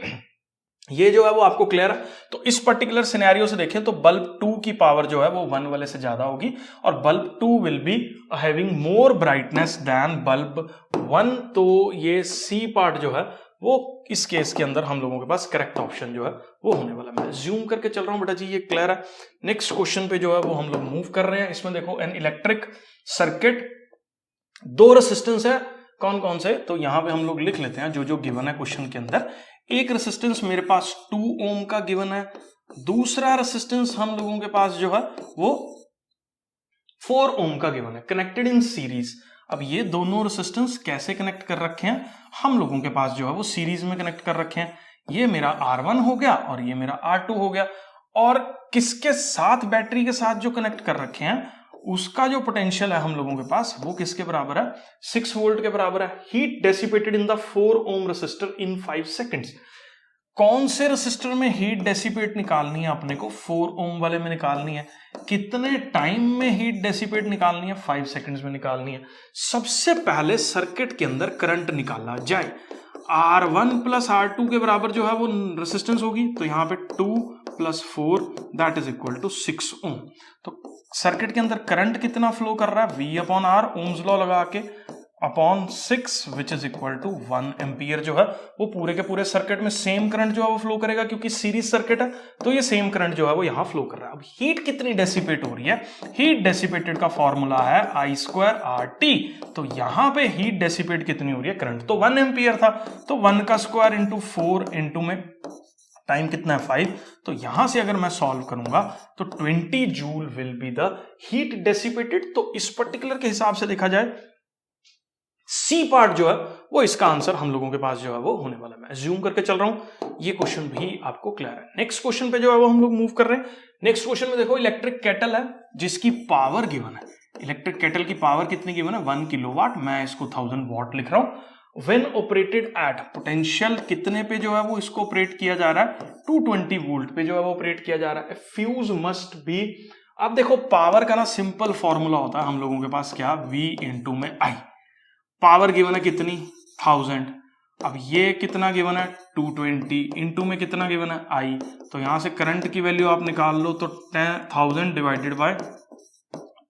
ये जो है वो आपको क्लियर है। तो इस पर्टिकुलर सिनेरियो से देखें तो बल्ब 2 की पावर जो है वो 1 वाले से ज्यादा होगी और bulb 2 will be having more brightness than bulb 1। तो ये सी पार्ट जो है वो इस केस के अंदर हम लोगों के पास करेक्ट ऑप्शन जो है वो होने वाला। मैं अज्यूम करके चल रहा हूं बेटा जी, ये क्लियर है। नेक्स्ट क्वेश्चन पे जो है वो हम लोग मूव कर रहे हैं। इसमें देखो एन इलेक्ट्रिक सर्किट, 2 रेसिस्टेंस है, कौन कौन से, तो यहां पे हम लोग लिख लेते हैं जो जो गिवन है क्वेश्चन के अंदर। एक रेसिस्टेंस मेरे पास 2 ओम का गिवन है, दूसरा रेसिस्टेंस हम लोगों के पास जो है वो 4 ओम का गिवन है, कनेक्टेड इन सीरीज। अब ये दोनों रेसिस्टेंस कैसे कनेक्ट कर रखे हैं, हम लोगों के पास जो है वो सीरीज में कनेक्ट कर रखे हैं। ये मेरा R1 हो गया और ये मेरा R2 हो गया, और किसके साथ, बैटरी के साथ जो कनेक्ट कर रखे हैं उसका जो पोटेंशियल है हम लोगों के पास वो किसके बराबर है, 6 वोल्ट के बराबर है। Heat dissipated in the 4 ohm resistor in 5 seconds. कौन से रेसिस्टर में हीट डेसिपेट निकालनी है अपने को, 4 ओम वाले में निकालनी है। कितने टाइम में हीट डेसिपेट निकालनी है, 5 सेकेंड्स में निकालनी है। सबसे पहले सर्किट के अंदर करंट निकाला जाए। R1 प्लस R2 के बराबर जो है वो रेसिस्टेंस होगी, तो यहां पे 2 + 4 दैट इज इक्वल टू 6 ओम। तो सर्किट के अंदर करंट कितना फ्लो कर रहा है, V/R, ओम्स लॉ लगा के, upon 6 which is equal to 1 ampere जो है वो पूरे के पूरे सर्किट में सेम करंट जो है वो फ्लो करेगा, क्योंकि सीरीज सर्किट है तो ये सेम करंट जो है वो यहां फ्लो कर रहा है। अब हीट कितनी डेसिपेट हो रही है, हीट डेसिपेटेड का फॉर्मूला है I²RT। तो यहां पे हीट डेसिपेट कितनी हो रही है, करंट तो 1 एम्पियर था, तो 1 का स्क्वायर इंटू 4 इंटू में टाइम कितना है 5, तो यहां से अगर मैं सॉल्व करूंगा तो 20 joule will be the heat dissipated. तो इस पर्टिकुलर के हिसाब से देखा जाए सी पार्ट जो है वो इसका आंसर हम लोगों के पास जो है वो होने वाला है। मैं अज्यूम करके चल रहा हूं, ये क्वेश्चन भी आपको क्लियर है। नेक्स्ट क्वेश्चन पे जो है वो हम लोग मूव कर रहे हैं। नेक्स्ट क्वेश्चन में देखो इलेक्ट्रिक केटल है जिसकी पावर गिवन है। इलेक्ट्रिक केटल की पावर कितनी गिवन है, 1 किलोवाट। मैं इसको 1000 वॉट लिख रहा हूं। व्हेन ऑपरेटेड एट, पोटेंशियल कितने पे जो है वो इसको ऑपरेट किया जा रहा है, 220 वोल्ट पे जो है वो ऑपरेट किया जा रहा है। फ्यूज मस्ट बी, अब देखो पावर का ना सिंपल फॉर्मूला होता है हम लोगों के पास क्या, V इंटू में I। पावर गिवन है कितनी, 1000। अब ये कितना गिवन है, 220, इंटू में कितना गिवन है, I। तो यहां से करंट की वैल्यू आप निकाल लो, तो 1000 डिवाइडेड बाय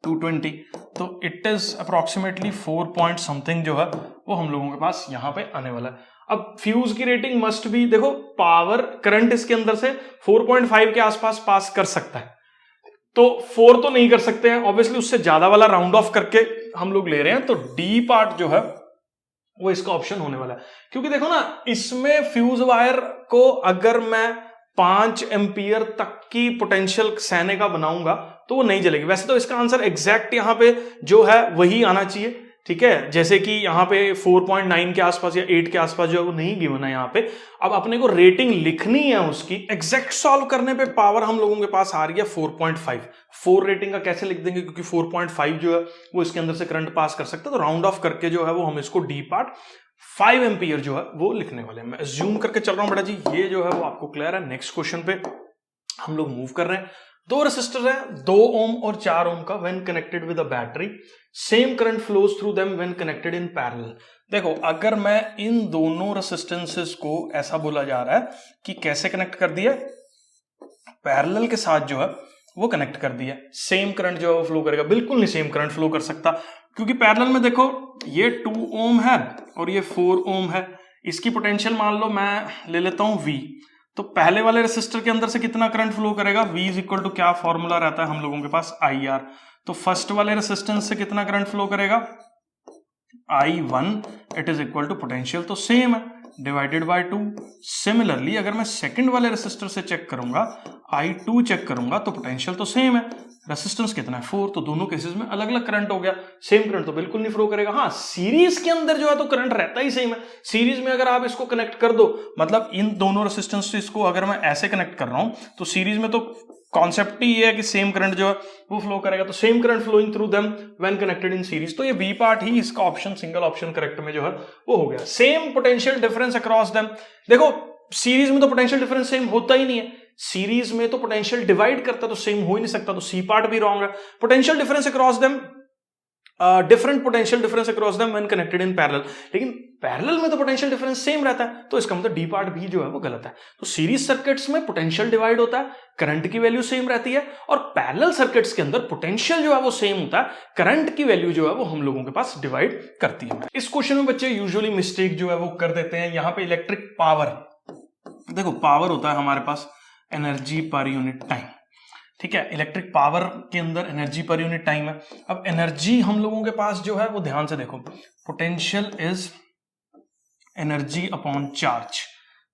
220, तो it is approximately 4 point something जो है वो हम लोगों के पास यहां पे आने वाला है। अब फ्यूज की रेटिंग मस्ट भी, देखो पावर करंट इसके अंदर से 4.5 के आसपास पास कर सकता है, तो 4 तो नहीं कर सकते हैं ऑब्वियसली, उससे ज्यादा वाला राउंड ऑफ करके हम लोग ले रहे हैं। तो डी पार्ट जो है वो इसका ऑप्शन होने वाला है, क्योंकि देखो ना इसमें फ्यूज वायर को अगर मैं 5 एम्पियर तक की पोटेंशियल सहने का बनाऊंगा तो वो नहीं जलेगी। वैसे तो इसका आंसर एग्जैक्ट यहां पे जो है वही आना चाहिए, ठीक है, जैसे कि यहां पे 4.9 के आसपास या 8 के आसपास जो है वो नहीं गिवन है यहां पे। अब अपने को रेटिंग लिखनी है उसकी, एग्जैक्ट सॉल्व करने पे पावर हम लोगों के पास आ रही है 4.5। 4 रेटिंग का कैसे लिख देंगे, क्योंकि 4.5 जो है वो इसके अंदर से करंट पास कर सकते हैं, तो राउंड ऑफ करके जो है वो हम इसको डी पार्ट 5 एम्पियर जो है वो लिखने वाले हैं। मैं अज्यूम करके चल रहा हूं बेटा जी, ये जो है वो आपको क्लियर है। नेक्स्ट क्वेश्चन पे हम लोग मूव कर रहे हैं। 2 रेसिस्टर है, 2 ओम और 4 ओम का, when connected with a battery same current flows through them when connected in parallel. देखो अगर मैं इन दोनों रेसिस्टेंसेस को, ऐसा बोला जा रहा है कि कैसे कनेक्ट कर दिया, पैरेलल के साथ जो है वो कनेक्ट कर दिया, सेम करंट जो है वो फ्लो करेगा, बिल्कुल नहीं सेम करंट फ्लो कर सकता, क्योंकि पैरेलल में देखो ये 2 ओम है और ये 4 ओम है। इसकी पोटेंशियल मान लो मैं ले लेता हूं V, तो पहले वाले रेसिस्टर के अंदर से कितना करंट फ्लो करेगा, V इज इक्वल टू क्या फॉर्मूला रहता है हम लोगों के पास, IR। तो फर्स्ट वाले रेसिस्टेंस से कितना करंट फ्लो करेगा, I1, it is equal to potential तो सेम है डिवाइडेड बाय 2। सिमिलरली अगर मैं सेकंड वाले रेसिस्टर से चेक करूंगा, I2 चेक करूंगा, तो पोटेंशियल तो सेम है, रेसिस्टेंस कितना है 4, तो दोनों केसेस में अलग अलग करंट हो गया, सेम करंट तो बिल्कुल नहीं फ्लो करेगा। हाँ, सीरीज के अंदर जो है तो करंट रहता ही सेम है। सीरीज में अगर आप इसको कनेक्ट कर दो, मतलब इन दोनों रेसिस्टेंस से इसको अगर मैं ऐसे कनेक्ट कर रहा हूं, तो सीरीज में तो कॉन्सेप्ट ही ये है कि सेम करंट जो है वो फ्लो करेगा, तो same current flowing through them when connected in series. तो ये बी पार्ट ही इसका ऑप्शन, सिंगल ऑप्शन करेक्ट में जो है वो हो गया। Same potential difference across them, देखो सीरीज में तो पोटेंशियल डिफरेंस सेम होता ही नहीं है, सीरीज में तो पोटेंशियल डिवाइड करता तो सेम हो ही नहीं सकता, तो सी पार्ट भी रॉन्ग है। Potential difference across them, different potential difference across them when connected in parallel, लेकिन पैरेलल में तो पोटेंशियल डिफरेंस सेम रहता है, तो इसका मतलब डी पार्ट भी जो है वो गलत है। तो सीरीज सर्किट्स में पोटेंशियल डिवाइड होता है, करंट की वैल्यू सेम रहती है, और पैरेलल सर्किट्स के अंदर पोटेंशियल जो है वो सेम होता है, करंट की वैल्यू जो है वो हम लोगों के पास डिवाइड करती है। इस क्वेश्चन में बच्चे यूजुअली मिस्टेक जो है वो कर देते हैं। यहां पे इलेक्ट्रिक पावर, देखो पावर होता है हमारे पास एनर्जी पर यूनिट टाइम, ठीक है, इलेक्ट्रिक पावर के अंदर एनर्जी पर यूनिट टाइम है। अब एनर्जी हम लोगों के पास जो है वो ध्यान से देखो, potential is energy upon charge,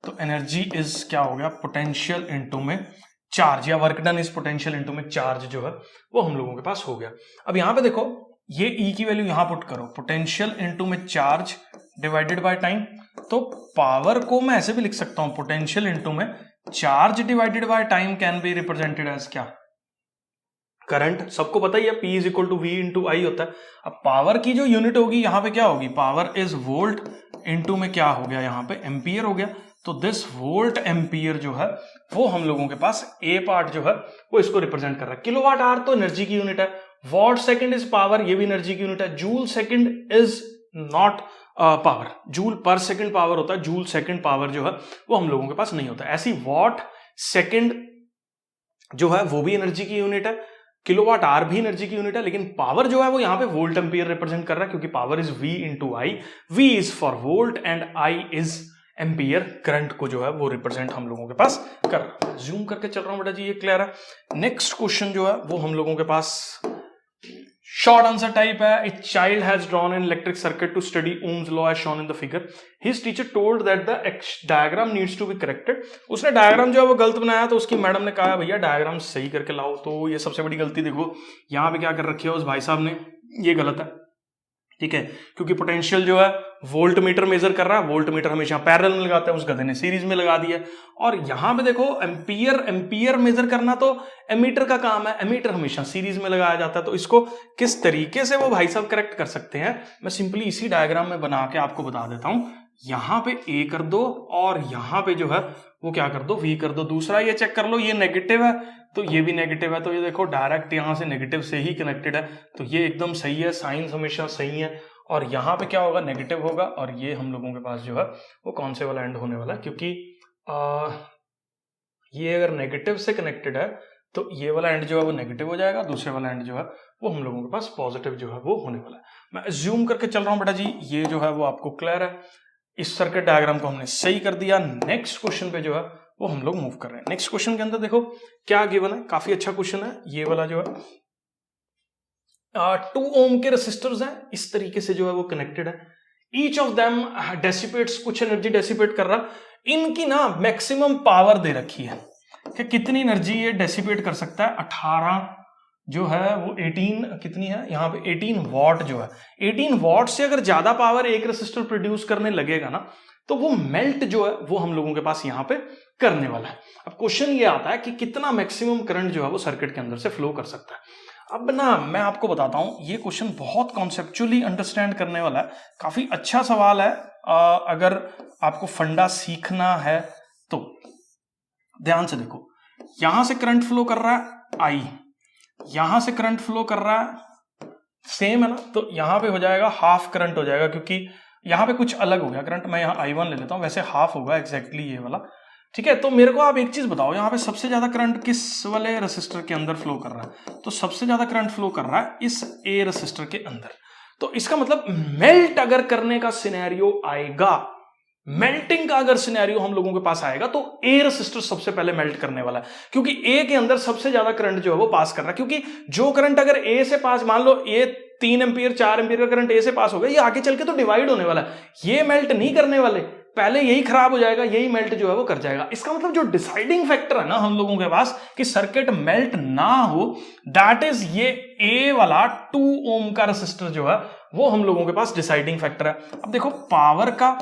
तो एनर्जी इज क्या हो गया, पोटेंशियल इनटू में चार्ज, या work done is potential into में चार्ज जो है वो हम लोगों के पास हो गया। अब यहां पे देखो ये E की वैल्यू यहां पुट करो, पोटेंशियल इनटू में चार्ज डिवाइडेड बाय टाइम, तो पावर को मैं ऐसे भी लिख सकता हूं, पोटेंशियल इनटू में charge divided by time can be represented as क्या, करंट। सबको पता ही है P is equal to V into I होता है। अब पावर की जो यूनिट होगी यहाँ पे क्या होगी, पावर इज वोल्ट इंटू में क्या हो गया, यहाँ पे एम्पियर हो गया। तो दिस वोल्ट एम्पियर जो है वो हम लोगों के पास ए पार्ट जो है वो इसको रिप्रेजेंट कर रहा है। किलोवाट आवर तो एनर्जी की यूनिट है, वॉट सेकंड इज पावर, ये भी एनर्जी की यूनिट है। Joule second is not power, joule पर सेकंड पावर होता है, जूल सेकंड पावर जो है वो हम लोगों के पास नहीं होता। ऐसी वॉट सेकंड जो है वो भी एनर्जी की यूनिट है, किलोवाट आवर भी एनर्जी की यूनिट है, लेकिन पावर जो है वो यहां पे वोल्ट एम्पियर रिप्रेजेंट कर रहा है, क्योंकि power is V into I, V is for volt and I is ampere, current को जो है वो रिप्रेजेंट हम लोगों के पास कर रहा है। जूम करके चल रहा हूं बेटा जी, ये क्लियर है। नेक्स्ट क्वेश्चन जो है वो हम लोगों के पास शॉर्ट आंसर टाइप है। A child has drawn an electric circuit to study Ohm's law as shown in the figure, his teacher told that the diagram needs to be corrected. उसने diagram जो है वो गलत बनाया, तो उसकी मैडम ने कहा भैया डायग्राम सही करके लाओ। तो ये सबसे बड़ी गलती देखो यहाँ पे क्या कर रखी है उस भाई साहब ने, ये गलत है, ठीक है, क्योंकि पोटेंशियल जो है वोल्ट मीटर मेजर कर रहा है, वोल्ट मीटर हमेशा पैरेलल में लगाता है, उस गधे ने सीरीज में लगा दिया। और यहां पे देखो एम्पियर, एम्पियर मेजर करना तो एमीटर का काम है, एमीटर हमेशा सीरीज में लगाया जाता है। तो इसको किस तरीके से वो भाई साहब करेक्ट कर सकते हैं, मैं सिंपली इसी डायग्राम में बना के आपको बता देता हूं। यहां पे ए कर दो और यहां पे जो है वो क्या कर दो, वी कर दो। दूसरा ये चेक कर लो, ये नेगेटिव है तो ये भी नेगेटिव है, तो ये देखो डायरेक्ट यहां से नेगेटिव से ही कनेक्टेड है, तो ये एकदम सही है, साइंस हमेशा सही है। और यहां पे क्या होगा, नेगेटिव होगा, और ये हम लोगों के पास जो है वो कौन से वाला एंड होने वाला है, क्योंकि ये अगर नेगेटिव से कनेक्टेड है तो ये वाला एंड जो है वो नेगेटिव हो जाएगा, दूसरे वाला एंड जो है वो हम लोगों के पास पॉजिटिव जो है वो होने वाला है। मैं अज्यूम करके चल रहा हूं बेटा जी, ये जो है वो आपको क्लियर है। इस सर्किट डायग्राम को हमने सही कर दिया। नेक्स्ट क्वेश्चन पे जो है वो हम लोग मूव कर रहे हैं। नेक्स्ट क्वेश्चन के अंदर देखो क्या गिवन है, काफी अच्छा क्वेश्चन है ये वाला जो है। 2 ओम के रेसिस्टर्स हैं, इस तरीके से जो है वो कनेक्टेड है। ईच ऑफ देम डेसिपेट्स, कुछ एनर्जी डेसिपेट कर रहा, इनकी ना मैक्सिमम पावर दे रखी है कि कितनी एनर्जी ये डेसिपेट कर सकता है। 18 जो है वो 18 कितनी है यहाँ पे 18 वॉट जो है, 18 वॉट से अगर ज्यादा पावर एक रेसिस्टर प्रोड्यूस करने लगेगा ना तो वो मेल्ट जो है वो हम लोगों के पास यहाँ पे करने वाला है। अब क्वेश्चन ये आता है कि कितना मैक्सिमम करंट जो है वो सर्किट के अंदर से फ्लो कर सकता है। अब ना मैं आपको बताता हूं, ये क्वेश्चन बहुत कॉन्सेप्चुअली अंडरस्टैंड करने वाला है, काफी अच्छा सवाल है। अगर आपको फंडा सीखना है तो ध्यान से देखो, यहां से करंट फ्लो कर रहा है I, यहां से करंट फ्लो कर रहा है सेम है ना, तो यहां पे हो जाएगा हाफ करंट हो जाएगा, क्योंकि यहां पे कुछ अलग हो गया करंट। मैं यहां I1 ले लेता हूं, वैसे हाफ होगा एग्जैक्टली ये वाला, ठीक है। तो मेरे को आप एक चीज बताओ, यहाँ पे सबसे ज्यादा करंट किस वाले रेसिस्टर के अंदर फ्लो कर रहा है, तो सबसे ज्यादा करंट फ्लो कर रहा है इस ए रेसिस्टर के अंदर। तो इसका मतलब मेल्ट अगर करने का सिनेरियो आएगा, मेल्टिंग का अगर सिनेरियो हम लोगों के पास आएगा तो ए रेसिस्टर सबसे पहले मेल्ट करने वाला है, क्योंकि ए के अंदर सबसे ज्यादा करंट जो है वो पास कर रहा है। क्योंकि जो करंट अगर ए से पास, मान लो ये 3 एम्पीयर 4 एम्पीयर का करंट ए से पास हो गया, ये आगे चल के तो डिवाइड होने वाला है, ये मेल्ट नहीं करने वाले, पहले यही खराब हो जाएगा, यही मेल्ट जो है वो कर जाएगा। इसका मतलब जो डिसाइडिंग फैक्टर है ना हम लोगों के पास कि सर्किट मेल्ट ना हो, दैट इज ये ए वाला 2 ओम का रेसिस्टर जो है वो हम लोगों के पास डिसाइडिंग फैक्टर है। अब देखो पावर का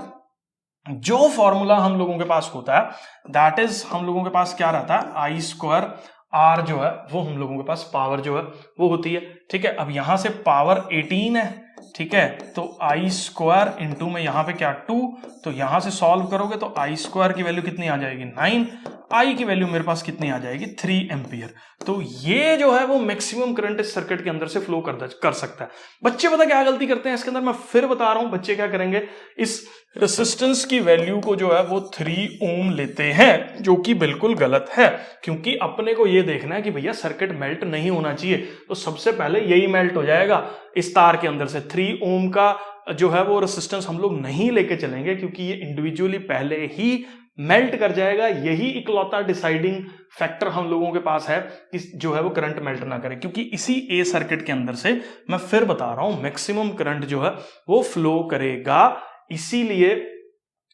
जो फॉर्मूला हम लोगों के पास होता है दैट इज हम लोगों के पास क्या रहता है, आई स्क्वायर आर जो है वो हम लोगों के पास पावर जो है वो होती है। ठीक है, अब यहां से पावर 18 है, ठीक है, तो आई स्क्वायर इंटू में यहां पे क्या 2, तो यहां से सॉल्व करोगे तो आई स्क्वायर की वैल्यू कितनी आ जाएगी 9, आई की वैल्यू मेरे पास कितनी आ जाएगी 3 एम्पियर। तो ये जो है वो मैक्सिमम करंट इस सर्किट के अंदर से फ्लो कर सकता है। बच्चे पता क्या गलती करते हैं इसके अंदर, मैं फिर बता रहा हूं, बच्चे क्या करेंगे, इस रेसिस्टेंस की वैल्यू को जो है वो 3 ओम लेते हैं, जो कि बिल्कुल गलत है, क्योंकि अपने को ये देखना है कि भैया सर्किट मेल्ट नहीं होना चाहिए, तो सबसे पहले यही मेल्ट हो जाएगा इस तार के अंदर से। 3 ओम का जो है वो रेसिस्टेंस हम लोग नहीं लेके चलेंगे, क्योंकि ये इंडिविजुअली पहले ही मेल्ट कर जाएगा। यही इकलौता डिसाइडिंग फैक्टर हम लोगों के पास है कि जो है वो करंट मेल्ट ना करे, क्योंकि इसी ए सर्किट के अंदर से मैं फिर बता रहा हूं मैक्सिमम करंट जो है वो फ्लो करेगा। इसीलिए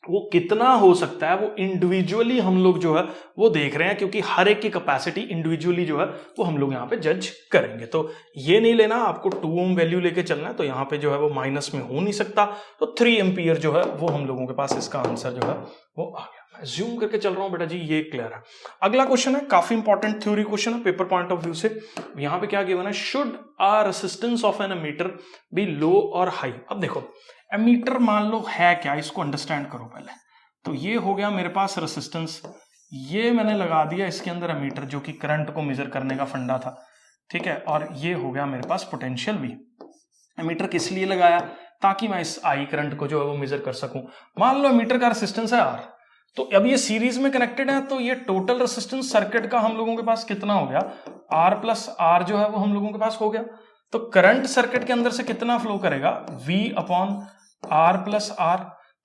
वो कितना हो सकता है वो इंडिविजुअली हम लोग जो है वो देख रहे हैं, क्योंकि हर एक की कैपेसिटी इंडिविजुअली जो है वो हम लोग यहाँ पे जज करेंगे। तो ये नहीं लेना, आपको 2 ओम वैल्यू लेके चलना है, तो यहाँ पे जो है वो माइनस में हो नहीं सकता, तो 3 एम्पियर जो है वो हम लोगों के पास इसका आंसर जो है वो आ गया। मैं जूम करके चल रहा हूं बेटा जी, ये क्लियर है। अगला क्वेश्चन है, काफी इंपॉर्टेंट थ्योरी क्वेश्चन है पेपर पॉइंट ऑफ व्यू से। यहाँ पे क्या गिवन है, should a resistance of an ammeter be low और हाई। अब देखो एमीटर मान लो है क्या, इसको अंडरस्टैंड करो पहले। तो ये हो गया मेरे पास रेसिस्टेंस, ये मैंने लगा दिया इसके अंदर एमीटर, जो कि करंट को मेजर करने का फंडा था, ठीक है, और ये हो गया मेरे पास पोटेंशियल भी। एमीटर किस लिए लगाया, ताकि मैं इस आई करंट को जो है वो मेजर कर सकूं। मान लो एमीटर का रेसिस्टेंस है आर, तो अब ये सीरीज में कनेक्टेड है, तो ये टोटल रेसिस्टेंस सर्किट का हम लोगों के पास कितना हो गया, आर प्लस आर जो है वो हम लोगों के पास हो गया। तो करंट सर्किट के अंदर से कितना फ्लो करेगा, V upon R plus R.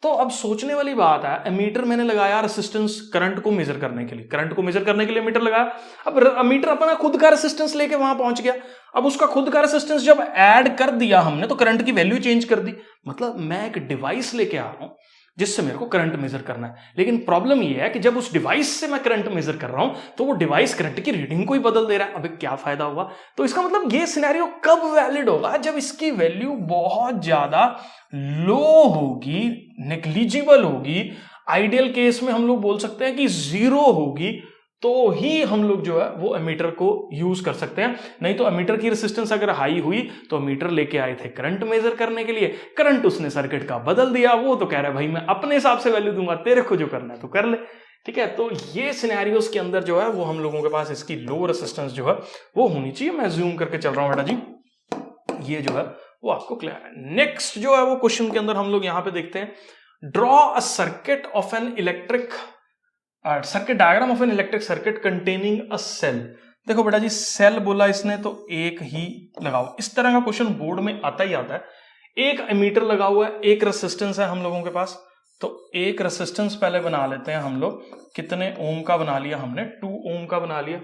तो अब सोचने वाली बात है, एमीटर मैंने लगाया रेसिस्टेंस करंट को मेजर करने के लिए, करंट को मेजर करने के लिए एमीटर लगाया। अब एमीटर अपना खुद का रेसिस्टेंस लेके वहां पहुंच गया। अब उसका खुद का रेसिस्टेंस जब ऐड कर दिया हमने, तो करंट की वैल्यू चेंज कर दी। मतलब मैं एक डिवाइस लेके आ रहा हूं जिससे मेरे को करंट मेजर करना है, लेकिन प्रॉब्लम यह है कि जब उस डिवाइस से मैं करंट मेजर कर रहा हूं तो वो डिवाइस करंट की रीडिंग को ही बदल दे रहा है। अबे क्या फायदा हुआ। तो इसका मतलब ये सिनेरियो कब वैलिड होगा, जब इसकी वैल्यू बहुत ज्यादा लो होगी, नेग्लिजिबल होगी। आइडियल केस में हम लोग बोल सकते हैं कि 0 होगी, तो ही हम लोग जो है वो एमीटर को यूज कर सकते हैं। नहीं तो एमीटर की रेसिस्टेंस अगर हाई हुई तो एमीटर लेके आए थे करंट मेजर करने के लिए, करंट उसने सर्किट का बदल दिया, वो तो कह रहा है भाई मैं अपने हिसाब से वैल्यू दूंगा, तेरे को जो करना है तो कर ले। ठीक है, तो ये सिनेरियोस के अंदर जो है वो हम लोगों के पास इसकी लो रेसिस्टेंस जो है वो होनी चाहिए। मैं जूम करके चल रहा हूं बेटा जी, ये जो है वो आपको क्लियर है। नेक्स्ट जो है वो क्वेश्चन के अंदर हम लोग यहां पे देखते हैं, draw a circuit of an electric circuit diagram of an electric circuit containing a cell. देखो बेटा जी, सेल बोला इसने तो एक ही लगाओ। इस तरह का क्वेश्चन बोर्ड में आता ही आता है। एक एमीटर लगा हुआ है, एक रेसिस्टेंस है हम लोगों के पास, तो एक रेसिस्टेंस पहले बना लेते हैं हम लोग। कितने ओम का बना लिया हमने, 2 ओम का बना लिया,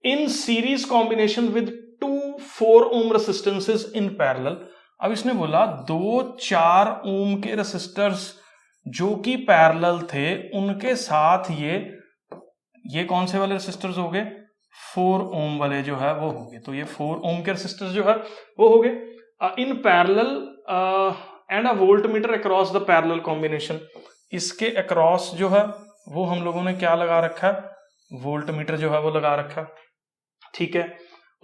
in series combination with 2 4 ohm resistances in parallel. अब इसने बोला 2 4 ओम के रेसिस्टर्स जो कि पैरेलल थे, उनके साथ ये कौन से वाले रेसिस्टर्स हो गए, 4 ओम वाले जो है वो हो गए। तो ये 4 ओम के रेसिस्टर्स जो है वो हो गए in parallel and a voltmeter across the parallel combination. इसके अक्रॉस जो है वो हम लोगों ने क्या लगा रखा है, वोल्टमीटर जो है वो लगा रखा है। ठीक है,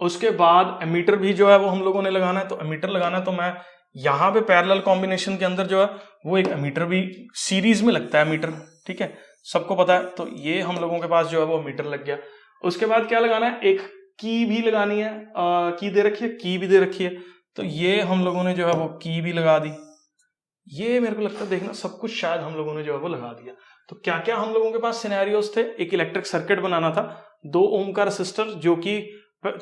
उसके बाद एमीटर भी जो है वो हम लोगों ने लगाना है। तो एमीटर लगाना है, तो मैं यहां पे पैरेलल कॉम्बिनेशन के अंदर जो है वो एक एमीटर भी सीरीज में लगता है मीटर, ठीक है, सबको पता है। तो ये हम लोगों के पास जो है वो मीटर लग गया। उसके बाद क्या लगाना है, एक की भी लगानी है, की दे रखी है, की भी दे रखी है, तो ये हम लोगों ने जो है वो की भी लगा दी। ये मेरे को लगता है, देखना सब कुछ शायद हम लोगों ने जो है वो लगा दिया। तो क्या क्या हम लोगों के पास सिनेरियोस थे, एक इलेक्ट्रिक सर्किट बनाना था, 2 ओम का रेसिस्टर जो कि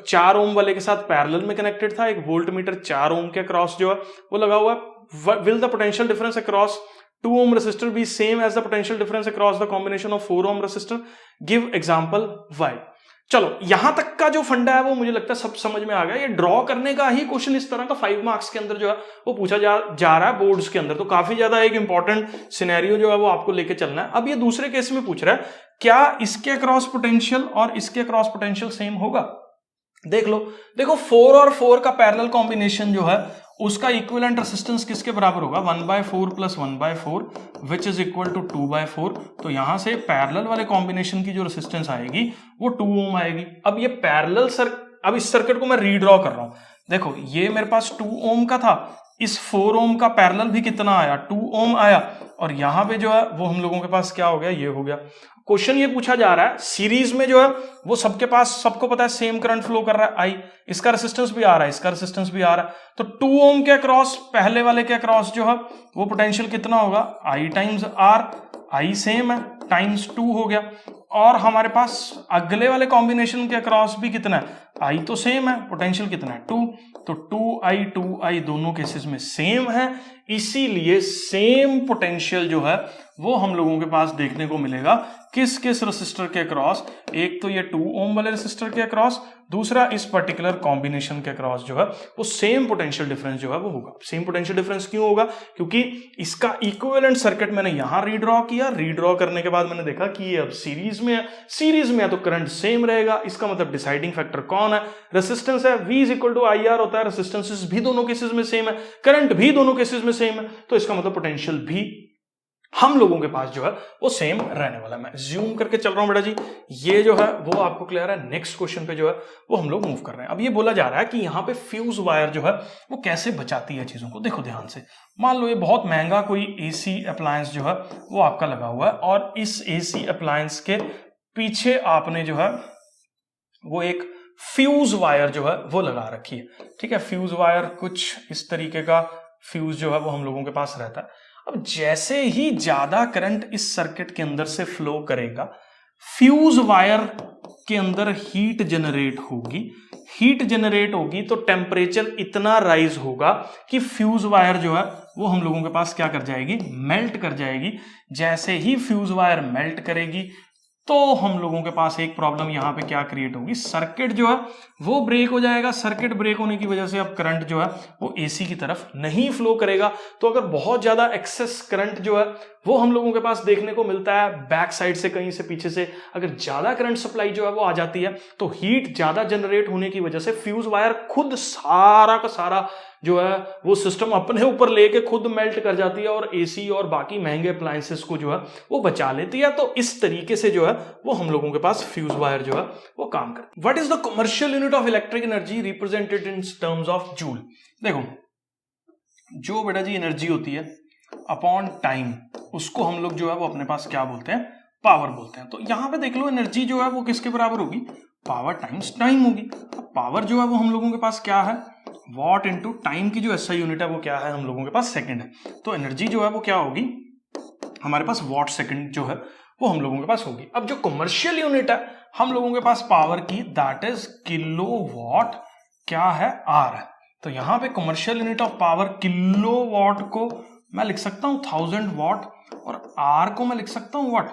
4 ओम वाले के साथ पैरेलल में कनेक्टेड था, एक वोल्टमीटर 4 ओम के अक्रॉस जो है वो लगा हुआ है, will the potential difference across 2 ohm resistor be same as the potential difference across the combination of 4 ohm resistor? Give example why. चलो यहां तक का जो फंडा है वो मुझे लगता है सब समझ में आ गया। ये ड्रॉ करने का ही क्वेश्चन इस तरह का 5 मार्क्स के अंदर जो है वो पूछा जा रहा है बोर्ड्स के अंदर, तो काफी ज्यादा एक इंपॉर्टेंट सिनेरियो जो है वो आपको लेके चलना है। अब ये दूसरे केस में पूछ रहा है क्या इसके क्रॉस पोटेंशियल और इसके क्रॉस पोटेंशियल सेम होगा। देख लो, देखो 4 और 4 का पैरेलल कॉम्बिनेशन जो है उसका इक्विवेलेंट रेजिस्टेंस किसके बराबर होगा, 1/4 plus 1/4 which is equal to 2/4। तो यहां से पैरेलल वाले कॉम्बिनेशन की जो रेजिस्टेंस आएगी वो 2 ओम आएगी। अब ये पैरेलल अब इस सर्किट को मैं रीड्रॉ कर रहा हूं। देखो ये मेरे पास 2 ओम का था, इस 4 ओम का पैरेलल भी कितना आया, 2 ओम आया, और यहां पे जो है वो हम लोगों के पास क्या हो गया, ये हो गया। क्वेश्चन ये पूछा जा रहा है सीरीज में जो है वो सबके पास, सबको पता है सेम करंट फ्लो कर रहा है आई, इसका रेजिस्टेंस भी आ रहा है, इसका रेजिस्टेंस भी आ रहा है, तो 2 ओम के अक्रॉस पहले वाले के अक्रॉस जो है वो पोटेंशियल कितना होगा, आई टाइम्स आर, आई सेम है, टाइम्स 2 हो गया। और हमारे पास अगले वाले कॉम्बिनेशन के अक्रॉस भी कितना है, आई तो सेम है, पोटेंशियल कितना है 2, तो 2i दोनों केसेस में सेम है, इसीलिए सेम पोटेंशियल जो है वो हम लोगों के पास देखने को मिलेगा किस किस रेसिस्टर के अक्रॉस, एक तो ये 2 ओम वाले रेसिस्टर के अक्रॉस, दूसरा इस पर्टिकुलर कॉम्बिनेशन के अक्रॉस जो है वो सेम पोटेंशियल डिफरेंस जो है वो होगा। सेम पोटेंशियल डिफरेंस क्यों होगा, क्योंकि इसका इक्विवेलेंट सर्किट मैंने यहां रीड्रॉ किया, रीड्रॉ करने के बाद मैंने देखा कि ये अब सीरीज में है, सीरीज में है तो करंट सेम रहेगा, इसका मतलब डिसाइडिंग फैक्टर कौन है, रेसिस्टेंस है, V is equal to IR होता है, रेसिस्टेंसेस भी दोनों केसेस में सेम है, करंट भी दोनों केसेस में सेम है, तो इसका मतलब पोटेंशियल भी हम लोगों के पास जो है वो सेम रहने वाला है। मैं ज्यूम करके चल रहा हूं बेटा जी, ये जो है वो आपको क्लियर है। नेक्स्ट क्वेश्चन पे जो है वो हम लोग मूव कर रहे हैं। अब ये बोला जा रहा है कि यहाँ पे फ्यूज वायर जो है वो कैसे बचाती है चीजों को। देखो ध्यान से, मान लो ये बहुत महंगा कोई एसी अप्लायंस जो है वो आपका लगा हुआ है, और इस एसी अप्लायंस के पीछे आपने जो है वो एक फ्यूज वायर जो है वो लगा रखी है, ठीक है। फ्यूज वायर कुछ इस तरीके का फ्यूज जो है वो हम लोगों के पास रहता है। अब जैसे ही ज्यादा करंट इस सर्किट के अंदर से फ्लो करेगा, फ्यूज वायर के अंदर हीट जनरेट होगी, हीट जनरेट होगी तो टेम्परेचर इतना राइज होगा कि फ्यूज वायर जो है वो हम लोगों के पास क्या कर जाएगी, मेल्ट कर जाएगी। जैसे ही फ्यूज वायर मेल्ट करेगी तो हम लोगों के पास एक प्रॉब्लम यहां पे क्या क्रिएट होगी, सर्किट जो है वो ब्रेक हो जाएगा। सर्किट ब्रेक होने की वजह से अब करंट जो है वो एसी की तरफ नहीं फ्लो करेगा। तो अगर बहुत ज्यादा एक्सेस करंट जो है वो हम लोगों के पास देखने को मिलता है बैक साइड से, कहीं से पीछे से अगर ज्यादा करंट सप्लाई जो है वो आ जाती है तो हीट ज्यादा जनरेट होने की वजह से फ्यूज वायर खुद सारा का सारा जो है वो सिस्टम अपने ऊपर लेके खुद मेल्ट कर जाती है और एसी और बाकी महंगे अप्लायंसेस को जो है वो बचा लेती है। तो इस तरीके से जो है वो हम लोगों के पास फ्यूज वायर जो है वो काम करती है। What is the commercial unit of electric energy represented in terms of joule. देखो जो बेटा जी एनर्जी होती है अपॉन टाइम, उसको हम लोग जो है वो अपने पास क्या बोलते हैं, पावर बोलते हैं। तो यहां पे देख लो एनर्जी जो है वो किसके बराबर होगी, पावर टाइम्स टाइम होगी। अब पावर जो है वो हम लोगों के पास क्या है, वॉट इनटू टाइम की जो एसआई यूनिट है वो क्या है, हम लोगों के पास सेकंड है। तो एनर्जी जो है वो क्या होगी हमारे पास, वॉट सेकंड जो है वो हम लोगों के पास होगी। अब जो कमर्शियल यूनिट है हम लोगों के पास पावर की, दैट इज किलो वॉट क्या है, आर है। तो यहां पे commercial unit of power kilo watt को मैं लिख सकता हूं 1000 वॉट, और आर को मैं लिख सकता हूं व्हाट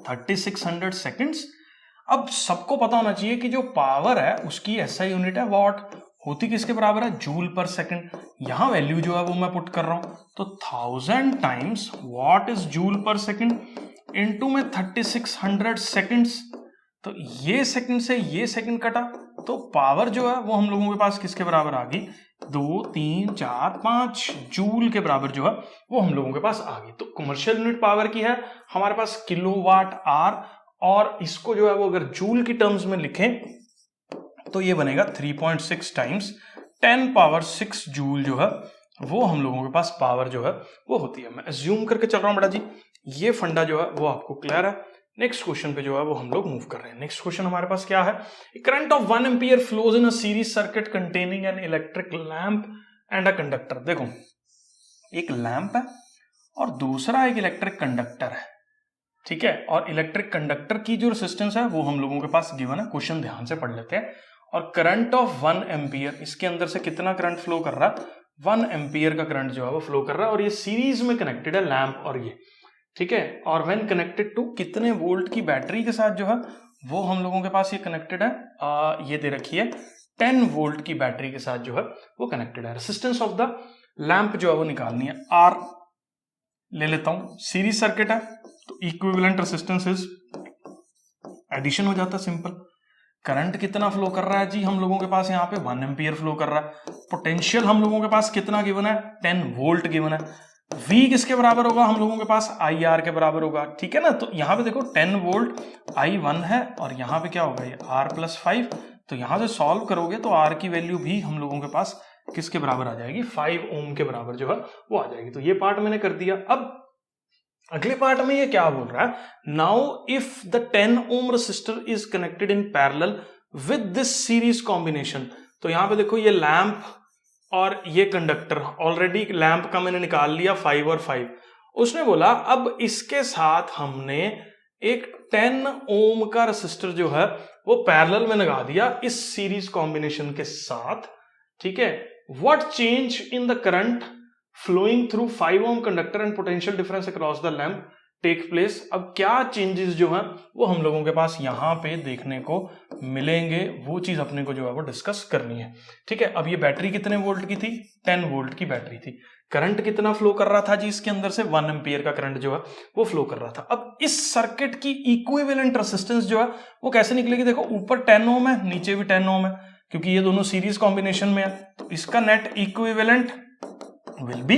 3600 सेकेंड्स। अब सबको पता होना चाहिए कि जो पावर है उसकी एसआई यूनिट है वॉट, होती किसके बराबर है, जूल पर सेकंड। यहां वैल्यू जो है वो मैं पुट कर रहा हूं, तो 1000 टाइम्स वॉट इज जूल पर सेकंड इनटू में 3600 सेकंड्स। तो ये सेकंड से ये सेकंड कटा तो पावर जो है वो हम लोगों के पास किसके बराबर आ गई, 2 3 4 5 जूल के बराबर जो है वो हम लोगों के पास आ गई। तो कमर्शियल यूनिट पावर की है हमारे पास किलोवाट आर, और इसको जो है वो अगर जूल की टर्म्स में लिखें तो ये बनेगा 3.6 टाइम्स 10 पावर 6 जूल जो है वो हम लोगों के पास पावर जो है वो होती है। मैं अज्यूम करके चल रहा हूं बेटा जी, ये फंडा जो है वो आपको क्लियर है। नेक्स्ट क्वेश्चन पे जो है वो हम लोग मूव कर रहे हैं। नेक्स्ट क्वेश्चन हमारे पास क्या है, current of 1 ampere flows in a series circuit containing an electric lamp and a conductor. देखो एक लैंप है और दूसरा एक इलेक्ट्रिक कंडक्टर है, ठीक है। और इलेक्ट्रिक कंडक्टर की जो रेजिस्टेंस है वो हम लोगों के पास गिवन है, क्वेश्चन ध्यान से पढ़ लेते हैं। और करंट ऑफ 1 एम्पियर, इसके अंदर से कितना करंट फ्लो कर रहा है, 1 एम्पियर का करंट जो है वो फ्लो कर रहा है और ये सीरीज में कनेक्टेड है लैंप और ये, ठीक है। और व्हेन कनेक्टेड टू कितने वोल्ट की बैटरी के साथ जो है वो हम लोगों के पास ये कनेक्टेड है, ये दे रखी है 10 वोल्ट की बैटरी के साथ जो है वो कनेक्टेड है। रेसिस्टेंस ऑफ द लैंप जो है वो निकालनी है, आर ले लेता हूं, सीरीज सर्किट है तो इक्विवेलेंट रेसिस्टेंस इज, एडिशन हो जाता सिंपल। करंट कितना फ्लो कर रहा है जी हम लोगों के पास यहाँ पे 1 एम्पियर फ्लो कर रहा है। पोटेंशियल हम लोगों के पास कितना गिवन है, 10 वोल्ट गिवन है। V किसके बराबर होगा हम लोगों के पास, IR के बराबर होगा, ठीक है ना। तो यहाँ पे देखो 10 वोल्ट I1 है और यहाँ पे क्या होगा ये R+5, तो यहाँ से सॉल्व करोगे तो R की वैल्यू भी हम लोगों के पास किसके बराबर आ जाएगी, 5 ओम के बराबर जो है वो आ जाएगी। तो ये पार्ट मैंने कर दिया। अब अगले पार्ट में ये क्या बोल रहा है, now if the 10 ohm resistor is connected in parallel with this series combination. तो यहां पे देखो ये लैंप और ये कंडक्टर, ऑलरेडी लैंप का मैंने निकाल लिया 5 और 5। उसने बोला अब इसके साथ हमने एक 10 ओम का रेसिस्टर जो है वो पैरेलल में लगा दिया इस सीरीज कॉम्बिनेशन के साथ, ठीक है। What change in the current flowing through 5 ohm conductor and potential difference across the lamp take place. अब क्या चेंजेस जो हैं वो हम लोगों के पास यहां पे देखने को मिलेंगे, वो चीज अपने को जो है वो डिस्कस करनी है, ठीक है। अब ये बैटरी कितने वोल्ट की थी, 10 वोल्ट की बैटरी थी। करंट कितना फ्लो कर रहा था जी इसके अंदर से, 1 एम्पियर का करंट जो है वो फ्लो कर रहा था। अब इस सर्किट की इक्विवेलेंट रेजिस्टेंस जो है वो कैसे निकलेगी, देखो ऊपर 10 ओम है नीचे भी 10 ओम है, क्योंकि ये दोनों सीरीज कॉम्बिनेशन में है। तो इसका net equivalent will be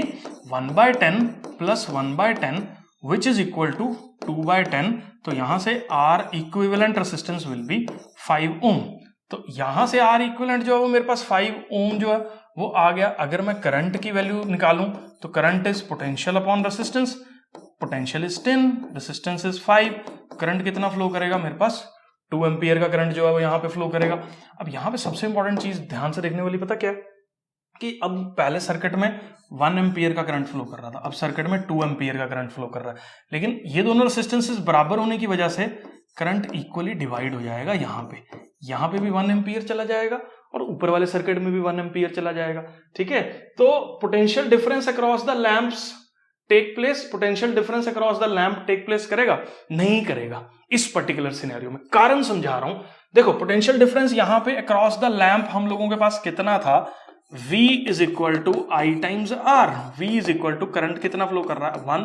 1/10 plus 1/10 which is equal to 2/10। तो यहां से R equivalent resistance will be 5 ohm। तो यहां से R equivalent जो है वो मेरे पास 5 ohm जो है वो आ गया। अगर मैं करंट की वैल्यू निकालूं तो current is potential upon resistance, potential is 10, resistance is 5। Current कितना फ्लो करेगा मेरे पास, 2 एम्पियर का करंट जो है वो यहां पे फ्लो करेगा। अब यहां पे सबसे इंपॉर्टेंट चीज ध्यान से देखने वाली पता क्या है, कि अब पहले सर्किट में 1 एम्पियर का करंट फ्लो कर रहा था, अब सर्किट में 2 एम्पियर का करंट फ्लो कर रहा है, लेकिन ये दोनों रेसिस्टेंसेस बराबर होने की वजह से करंट इक्वली डिवाइड हो जाएगा। यहाँ पे भी 1 एम्पियर चला जाएगा और ऊपर वाले सर्किट में भी 1 एम्पियर चला जाएगा, ठीक है। तो potential difference across the lamps take place, potential difference across the lamp take place करेगा, नहीं करेगा इस पर्टिकुलर सिनेरियो में। कारण समझा रहा हूं, देखो पोटेंशियल डिफरेंस यहां पे अक्रॉस द लैंप हम लोगों के पास कितना था, V is equal to I times R। V is equal to current कितना फ्लो कर रहा है 1,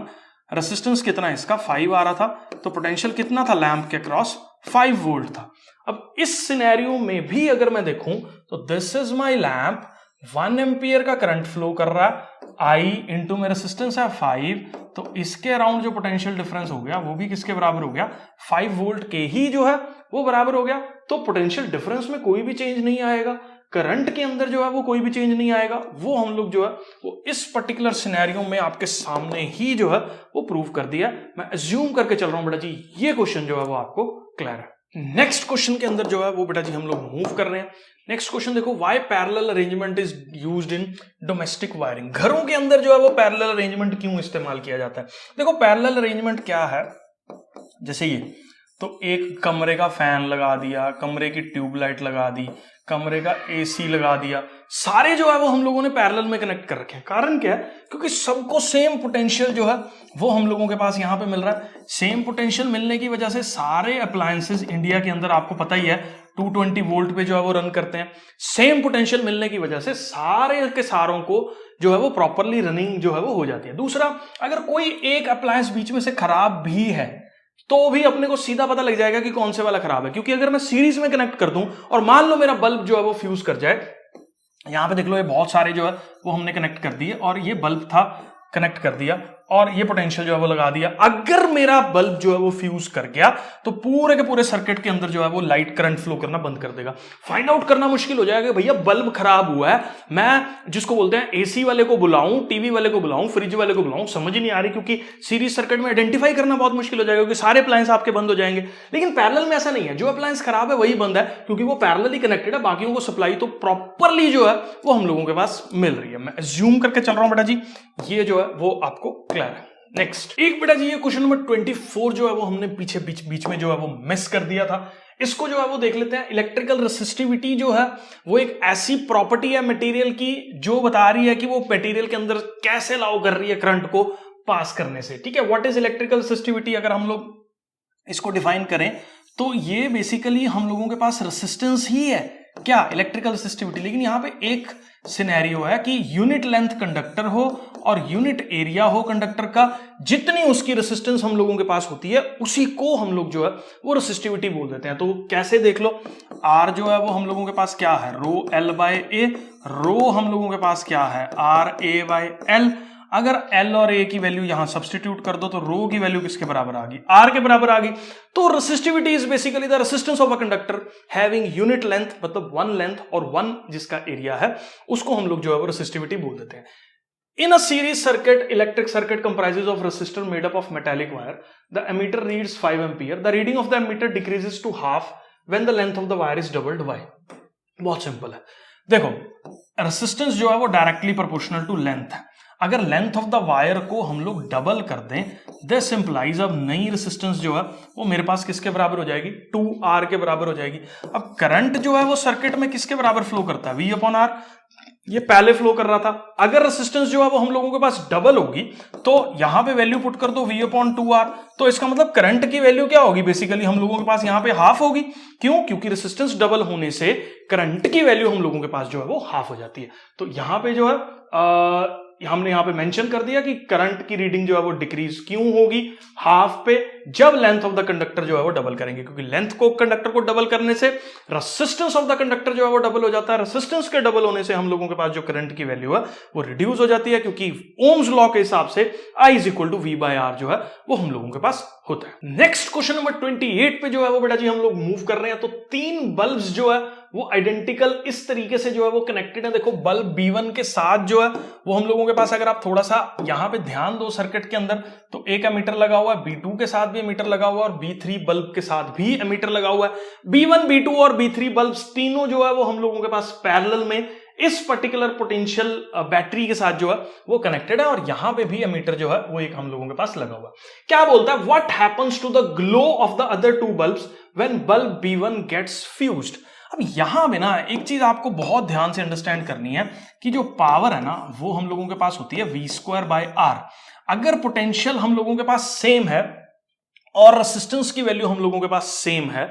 रेसिस्टेंस कितना है इसका 5 आ रहा था, तो पोटेंशियल कितना था लैंप के अक्रॉस 5 वोल्ट था। अब इस सिनेरियो में भी अगर मैं देखूं तो this is my lamp, 1 ampere का करंट फ्लो कर रहा है, I इंटू में रेसिस्टेंस है 5, तो इसके अराउंड जो पोटेंशियल डिफरेंस हो गया वो भी किसके बराबर हो गया, 5 वोल्ट के ही जो है वो बराबर हो गया। तो पोटेंशियल डिफरेंस में कोई भी चेंज नहीं आएगा, करंट के अंदर जो है वो कोई भी चेंज नहीं आएगा। वो हम लोग जो है वो इस पर्टिकुलर सिनेरियो में आपके सामने ही जो है वो प्रूव कर दिया। मैं अज्यूम करके चल रहा हूं बेटा जी ये क्वेश्चन जो है वो आपको क्लियर है। नेक्स्ट क्वेश्चन के अंदर जो है वो बेटा जी हम लोग मूव कर रहे हैं। नेक्स्ट क्वेश्चन देखो, why parallel arrangement is used in domestic wiring. घरों के अंदर जो है वो पैरेलल अरेंजमेंट क्यों इस्तेमाल किया जाता है। देखो पैरेलल अरेंजमेंट क्या है, जैसे ये तो एक कमरे का फैन लगा दिया, कमरे की ट्यूबलाइट लगा दी, कमरे का एसी लगा दिया, सारे जो है वो हम लोगों ने पैरेलल में कनेक्ट कर रखे हैं। कारण क्या है, क्योंकि सबको सेम पोटेंशियल जो है वो हम लोगों के पास यहाँ पे मिल रहा है। सेम पोटेंशियल मिलने की वजह से सारे अप्लायंसेस इंडिया के अंदर आपको पता ही है 220 वोल्ट पे जो है वो रन करते हैं। सेम पोटेंशियल मिलने की वजह से सारे के सारों को जो है वो प्रॉपरली रनिंग जो है वो हो जाती है। दूसरा, अगर कोई एक अप्लायंस बीच में से खराब भी है तो भी अपने को सीधा पता लग जाएगा कि कौन से वाला खराब है, क्योंकि अगर मैं सीरीज में कनेक्ट कर दूं और मान लो मेरा बल्ब जो है वो फ्यूज कर जाए, यहां पे देख लो ये बहुत सारे जो है वो हमने कनेक्ट कर दिए और ये बल्ब था कनेक्ट कर दिया और ये पोटेंशियल जो है वो लगा दिया। अगर मेरा बल्ब जो है वो फ्यूज कर गया तो पूरे के पूरे सर्किट के अंदर जो है वो लाइट करंट फ्लो करना बंद कर देगा। फाइंड आउट करना मुश्किल हो जाएगा भैया बल्ब खराब हुआ है, मैं जिसको बोलते हैं एसी वाले को बुलाऊं, टीवी वाले को बुलाऊं, फ्रिज वाले को बुलाऊं, समझ ही नहीं आ रही, क्योंकि सीरीज सर्किट में आइडेंटिफाई करना बहुत मुश्किल हो जाएगा, क्योंकि सारे अप्लायंस आपके बंद हो जाएंगे। लेकिन पैरेलल में ऐसा नहीं है, जो अप्लायंस खराब है वही बंद है, क्योंकि वो पैरेलली कनेक्टेड है, बाकियों को सप्लाई तो प्रॉपरली जो है वो हम लोगों के पास मिल रही है। मैं अज्यूम करके चल रहा हूं बेटा जी ये जो है वो आपको क्लियर है। नेक्स्ट एक बेटा जी ये क्वेश्चन नंबर 24 जो है वो हमने पीछे बीच में जो है वो मिस कर दिया था। इसको जो है वो देख लेते हैं। इलेक्ट्रिकल रेसिस्टिविटी जो है वो एक ऐसी प्रॉपर्टी है मटेरियल की जो बता रही है कि वो मटेरियल के अंदर कैसे अलाउ कर रही है करंट को पास करने से। ठीक है, व्हाट इज इलेक्ट्रिकल रेसिस्टिविटी? अगर हम लोग इसको डिफाइन करें तो ये बेसिकली हम लोगों के पास रेसिस्टेंस ही है, क्या? Electrical resistivity. लेकिन यहां पे एक सिनेरियो है कि यूनिट लेंथ कंडक्टर हो और यूनिट एरिया हो कंडक्टर का, जितनी उसकी रेसिस्टेंस हम लोगों के पास होती है उसी को हम लोग जो है वो रेसिस्टिविटी बोल देते हैं। तो कैसे देख लो, आर जो है वो हम लोगों के पास क्या है, रो एल बाय ए। रो हम लोगों के पास क्या है, आर ए बाय एल। अगर L और A की वैल्यू यहां सब्स्टिट्यूट कर दो तो रो की वैल्यू किसके बराबर आ गई, R के बराबर आ गई। तो resistivity is basically the resistance of a conductor having unit length, मतलब वन लेंथ और वन जिसका एरिया है उसको हम लोग जो है वो रेसिस्टिविटी बोल देते हैं। In a series circuit, electric circuit comprises of resistor made up of metallic wire. The ammeter reads 5 ampere. The reading of the ammeter decreases to half when the length of the wire is doubled. Why? बहुत simple है। देखो, resistance जो है वो directly proportional to length है। अगर length of the wire को हम लोग डबल कर दें, दिस इंप्लाइज अब नई रेसिस्टेंस जो है वो मेरे पास किसके बराबर हो जाएगी, 2R के बराबर हो जाएगी। अब करंट जो है वो सर्किट में किसके बराबर फ्लो करता है, V अपॉन R। ये पहले फ्लो कर रहा था। अगर रेसिस्टेंस जो है वो हम लोगों के पास डबल होगी तो यहां पे वैल्यू पुट कर दो V अपॉन 2R। तो इसका मतलब करंट की वैल्यू क्या होगी, बेसिकली हम लोगों के पास यहां पे हाफ होगी। क्यों? क्योंकि रेसिस्टेंस डबल होने से करंट की वैल्यू हम लोगों के पास जो है वो हाफ हो जाती है। तो यहां पे जो है हमने यहां पे मेंशन कर दिया कि करंट की रीडिंग जो है वो डिक्रीज क्यों होगी, हाफ पे, जब लेंथ ऑफ द कंडक्टर जो है वो डबल करेंगे। क्योंकि लेंथ को कंडक्टर को डबल करने से रेसिस्टेंस ऑफ द कंडक्टर जो है वो डबल हो जाता है। रेसिस्टेंस के डबल होने से हम लोगों के पास जो करंट की वैल्यू है वो रिड्यूस हो जाती है, क्योंकि ओम्स लॉ के हिसाब से I is equal to V by R जो है वो हम लोगों के पास होता है। नेक्स्ट क्वेश्चन नंबर 28 पे जो है वो बेटा जी हम लोग मूव कर रहे हैं। तो तीन बल्ब्स जो है वो आइडेंटिकल इस तरीके से जो है वो कनेक्टेड है। देखो, बल्ब B1 के साथ जो है वो हम लोगों के पास, अगर आप थोड़ा सा यहां पे ध्यान दो सर्किट के अंदर, तो एक एमीटर लगा हुआ है, B2 के साथ भी एमीटर लगा हुआ है और B3 बल्ब के साथ भी एमीटर लगा हुआ है। B1, B2 और B3 बल्ब्स तीनों जो है वो हम लोगों के पास पैरेलल में इस पर्टिकुलर पोटेंशियल बैटरी के साथ जो है वो कनेक्टेड है, और यहां पे भी एमीटर जो है वो एक हम लोगों के पास लगा हुआ है। क्या बोलता है, what happens to the glow of the other two bulbs when bulb B1 gets fused. अब यहां पे ना एक चीज आपको बहुत ध्यान से अंडरस्टैंड करनी है कि जो पावर है ना वो हम लोगों के पास होती है V² बाय R। अगर पोटेंशियल हम लोगों के पास सेम है और रेसिस्टेंस की वैल्यू हम लोगों के पास सेम है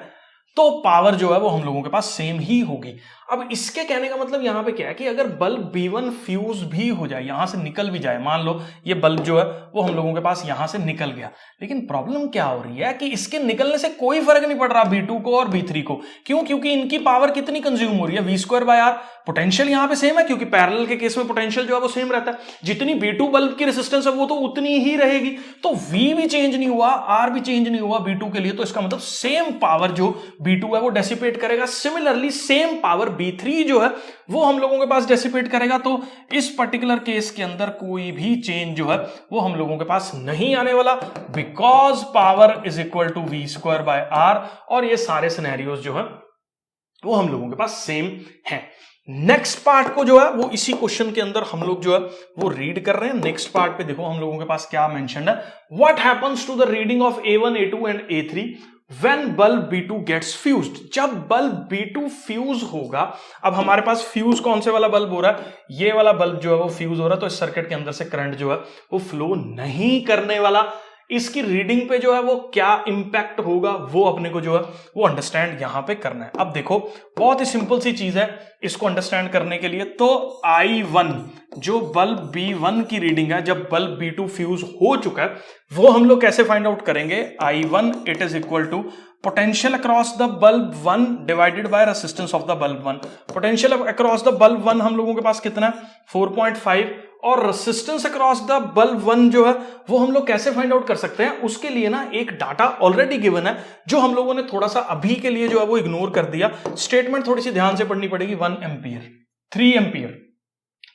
तो पावर जो है वो हम लोगों के पास सेम ही होगी। अब इसके कहने का मतलब यहां पे क्या है कि अगर बल्ब B1 फ्यूज भी हो जाए, यहां से निकल भी जाए, मान लो ये बल्ब जो है वो हम लोगों के पास यहां से निकल गया, लेकिन प्रॉब्लम क्या हो रही है कि इसके निकलने से कोई फर्क नहीं पड़ रहा B2 को और B3 को। क्यों? क्योंकि इनकी पावर कितनी कंज्यूम हो रही है, V² बाय R। पोटेंशियल यहां पे सेम है, क्योंकि पैरेलल के केस में पोटेंशियल जो है वो सेम रहता है। जितनी B2 बल्ब की रेसिस्टेंस है वो तो उतनी ही रहेगी। तो V भी चेंज नहीं हुआ, R भी चेंज नहीं हुआ B2 के लिए, तो इसका मतलब सेम पावर जो B2 है वो डेसिपेट करेगा। सिमिलरली सेम पावर B3 जो है वो हम लोगों के पास डेसिपेट करेगा। तो इस पर्टिकुलर केस के अंदर कोई भी चेंज जो है वो हम लोगों के पास नहीं आने वाला, because power is equal to V² by R। और ये सारे सिनेरियोज जो है वो हम लोगों के पास सेम है। नेक्स्ट पार्ट को जो है वो इसी क्वेश्चन के अंदर हम लोग जो है वो रीड कर रहे हैं। नेक्स्ट पार्ट पे देखो हम लोगों के पास क्या मेंशन्ड है, what happens to the reading of A1, A2 and A3 when bulb B2 gets fused। जब बल्ब B2 फ्यूज होगा, अब हमारे पास फ्यूज कौन से वाला बल्ब हो रहा है, ये वाला बल्ब जो है वो फ्यूज हो रहा है, तो इस सर्किट के अंदर से करंट जो है वो फ्लो नहीं करने वाला। इसकी रीडिंग पे जो है वो क्या इंपैक्ट होगा वो अपने को जो है वो अंडरस्टैंड यहां पे करना है। अब देखो, बहुत ही सिंपल सी चीज है इसको अंडरस्टैंड करने के लिए। तो I1 जो बल्ब B1 की रीडिंग है जब बल्ब B2 फ्यूज हो चुका है, वो हम लोग कैसे फाइंड आउट करेंगे, I1 it is equal to potential across the bulb 1 divided by resistance of the bulb 1। Potential across the bulb 1 हम लोगों के पास कितना है, 4.5, और रेसिस्टेंस अक्रॉस द बल्ब 1 जो है वो हम लोग कैसे फाइंड आउट कर सकते हैं, उसके लिए ना एक डाटा ऑलरेडी गिवन है जो हम लोगों ने थोड़ा सा अभी के लिए जो है वो इग्नोर कर दिया। स्टेटमेंट थोड़ी सी ध्यान से पढ़नी पड़ेगी। 1 एम्पियर 3 एम्पियर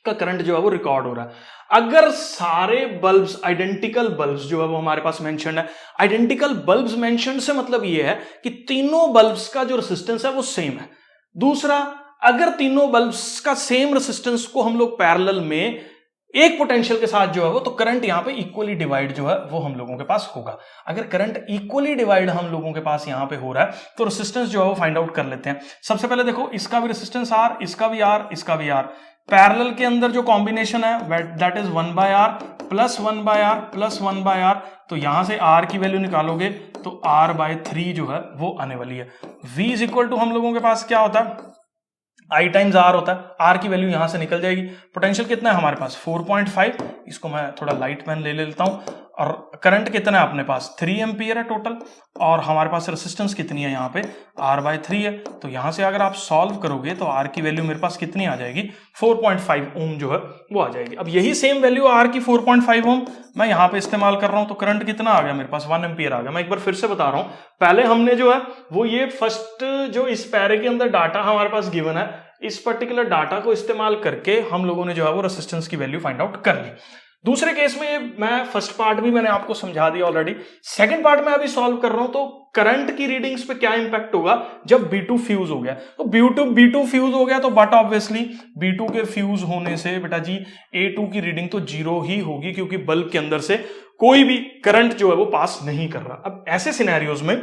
का करंट जो है वो रिकॉर्ड हो रहा है। अगर सारे बल्ब्स आइडेंटिकल बल्ब्स जो है वो हमारे पास मेंशन है, आइडेंटिकल बल्ब्स मेंशन से मतलब ये है कि तीनों बल्ब्स का जो रेसिस्टेंस है वो सेम है। दूसरा, अगर तीनों बल्ब्स का सेम रेसिस्टेंस को हम लोग पैरेलल में एक पोटेंशियल के साथ जो है वो, तो करंट यहां पे इक्वली डिवाइड जो है वो हम लोगों के पास होगा। अगर करंट इक्वली डिवाइड हम लोगों के पास यहां पे हो रहा है तो रेसिस्टेंस जो है वो फाइंड आउट कर लेते हैं। सबसे पहले देखो, इसका भी रेसिस्टेंस आर, इसका भी आर, इसका भी आर। पैरेलल के अंदर जो कॉम्बिनेशन है that is 1/r plus 1/r plus 1/r। तो यहां से r की वैल्यू निकालोगे तो r/3 जो है वो आने वाली है। v इज इक्वल टू हम लोगों के पास क्या होता है, I टाइम्स R होता है। R की वैल्यू यहां से निकल जाएगी। पोटेंशियल कितना है हमारे पास 4.5, इसको मैं थोड़ा लाइट पेन ले लेता हूं। और करंट कितना है अपने पास 3 एम्पियर है टोटल, और हमारे पास रेसिस्टेंस कितनी है यहाँ पे R/3 है। तो यहां से अगर आप सॉल्व करोगे तो R की वैल्यू मेरे पास कितनी आ जाएगी 4.5 ओम जो है वो आ जाएगी। अब यही सेम वैल्यू R की 4.5 ओम मैं यहाँ पे इस्तेमाल कर रहा हूं, तो करंट कितना आ गया मेरे पास 1 एम्पियर आ गया। मैं एक बार फिर से बता रहा हूं, पहले हमने जो है वो ये फर्स्ट जो इस पैरे के अंदर डाटा हमारे पास गिवन है, इस पर्टिकुलर डाटा को इस्तेमाल करके हम लोगों ने जो है वो रेसिस्टेंस की वैल्यू फाइंड आउट कर ली। दूसरे केस में मैं फर्स्ट पार्ट भी मैंने आपको समझा दिया ऑलरेडी। सेकंड पार्ट में अभी सॉल्व कर रहा हूं, तो करंट की रीडिंग्स पे क्या इंपैक्ट होगा जब B2 फ्यूज हो गया। तो B2 फ्यूज हो गया तो बट ऑब्वियसली B2 के फ्यूज होने से बेटा जी A2 की रीडिंग तो 0 ही होगी, क्योंकि बल्ब के अंदर से कोई भी करंट जो है वो पास नहीं कर रहा। अब ऐसे सिनेरियोज में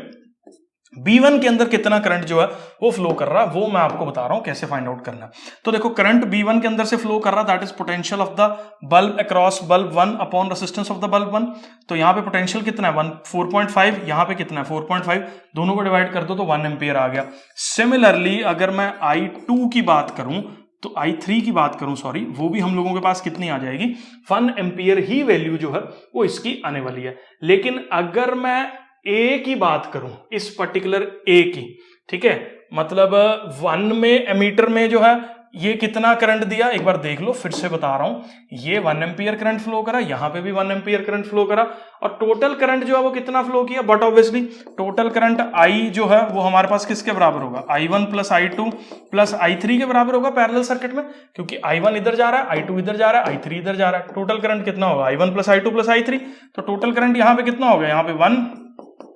B1 के अंदर कितना करंट जो है वो फ्लो कर रहा है, वो मैं आपको बता रहा हूं कैसे फाइंड आउट करना। तो देखो, करंट B1 के अंदर से फ्लो कर रहा, that is potential of the bulb across bulb 1 upon resistance of the bulb 1। तो यहां पे पोटेंशियल कितना है 4.5, यहां पे कितना है 4.5, दोनों को डिवाइड कर दो तो 1 एम्पियर आ गया। सिमिलरली अगर मैं I2 की बात करूं तो I3 की बात करूं, सॉरी, वो भी हम लोगों के पास कितनी आ जाएगी 1 एम्पियर ही वैल्यू जो है वो इसकी आने वाली है। लेकिन अगर मैं ए की बात करूं, इस पर्टिकुलर ए की, ठीक है, मतलब 1 में एमीटर में जो है ये कितना करंट दिया एक बार देख लो, फिर से बता रहा हूं, ये 1 एम्पियर करंट फ्लो करा, यहां पे भी 1 एम्पियर करंट फ्लो करा, और टोटल करंट जो है वो कितना फ्लो किया, but obviously total current I जो है वो हमारे पास किसके बराबर होगा, I1 plus I2 plus I3 के बराबर होगा पैरेलल सर्किट में, क्योंकि I1 इधर जा रहा है, I2 इधर जा रहा है, I3 इधर जा रहा है। टोटल करंट कितना होगा I1 plus I2 plus I3, तो टोटल करंट यहां पे कितना होगा, यहाँ पे 1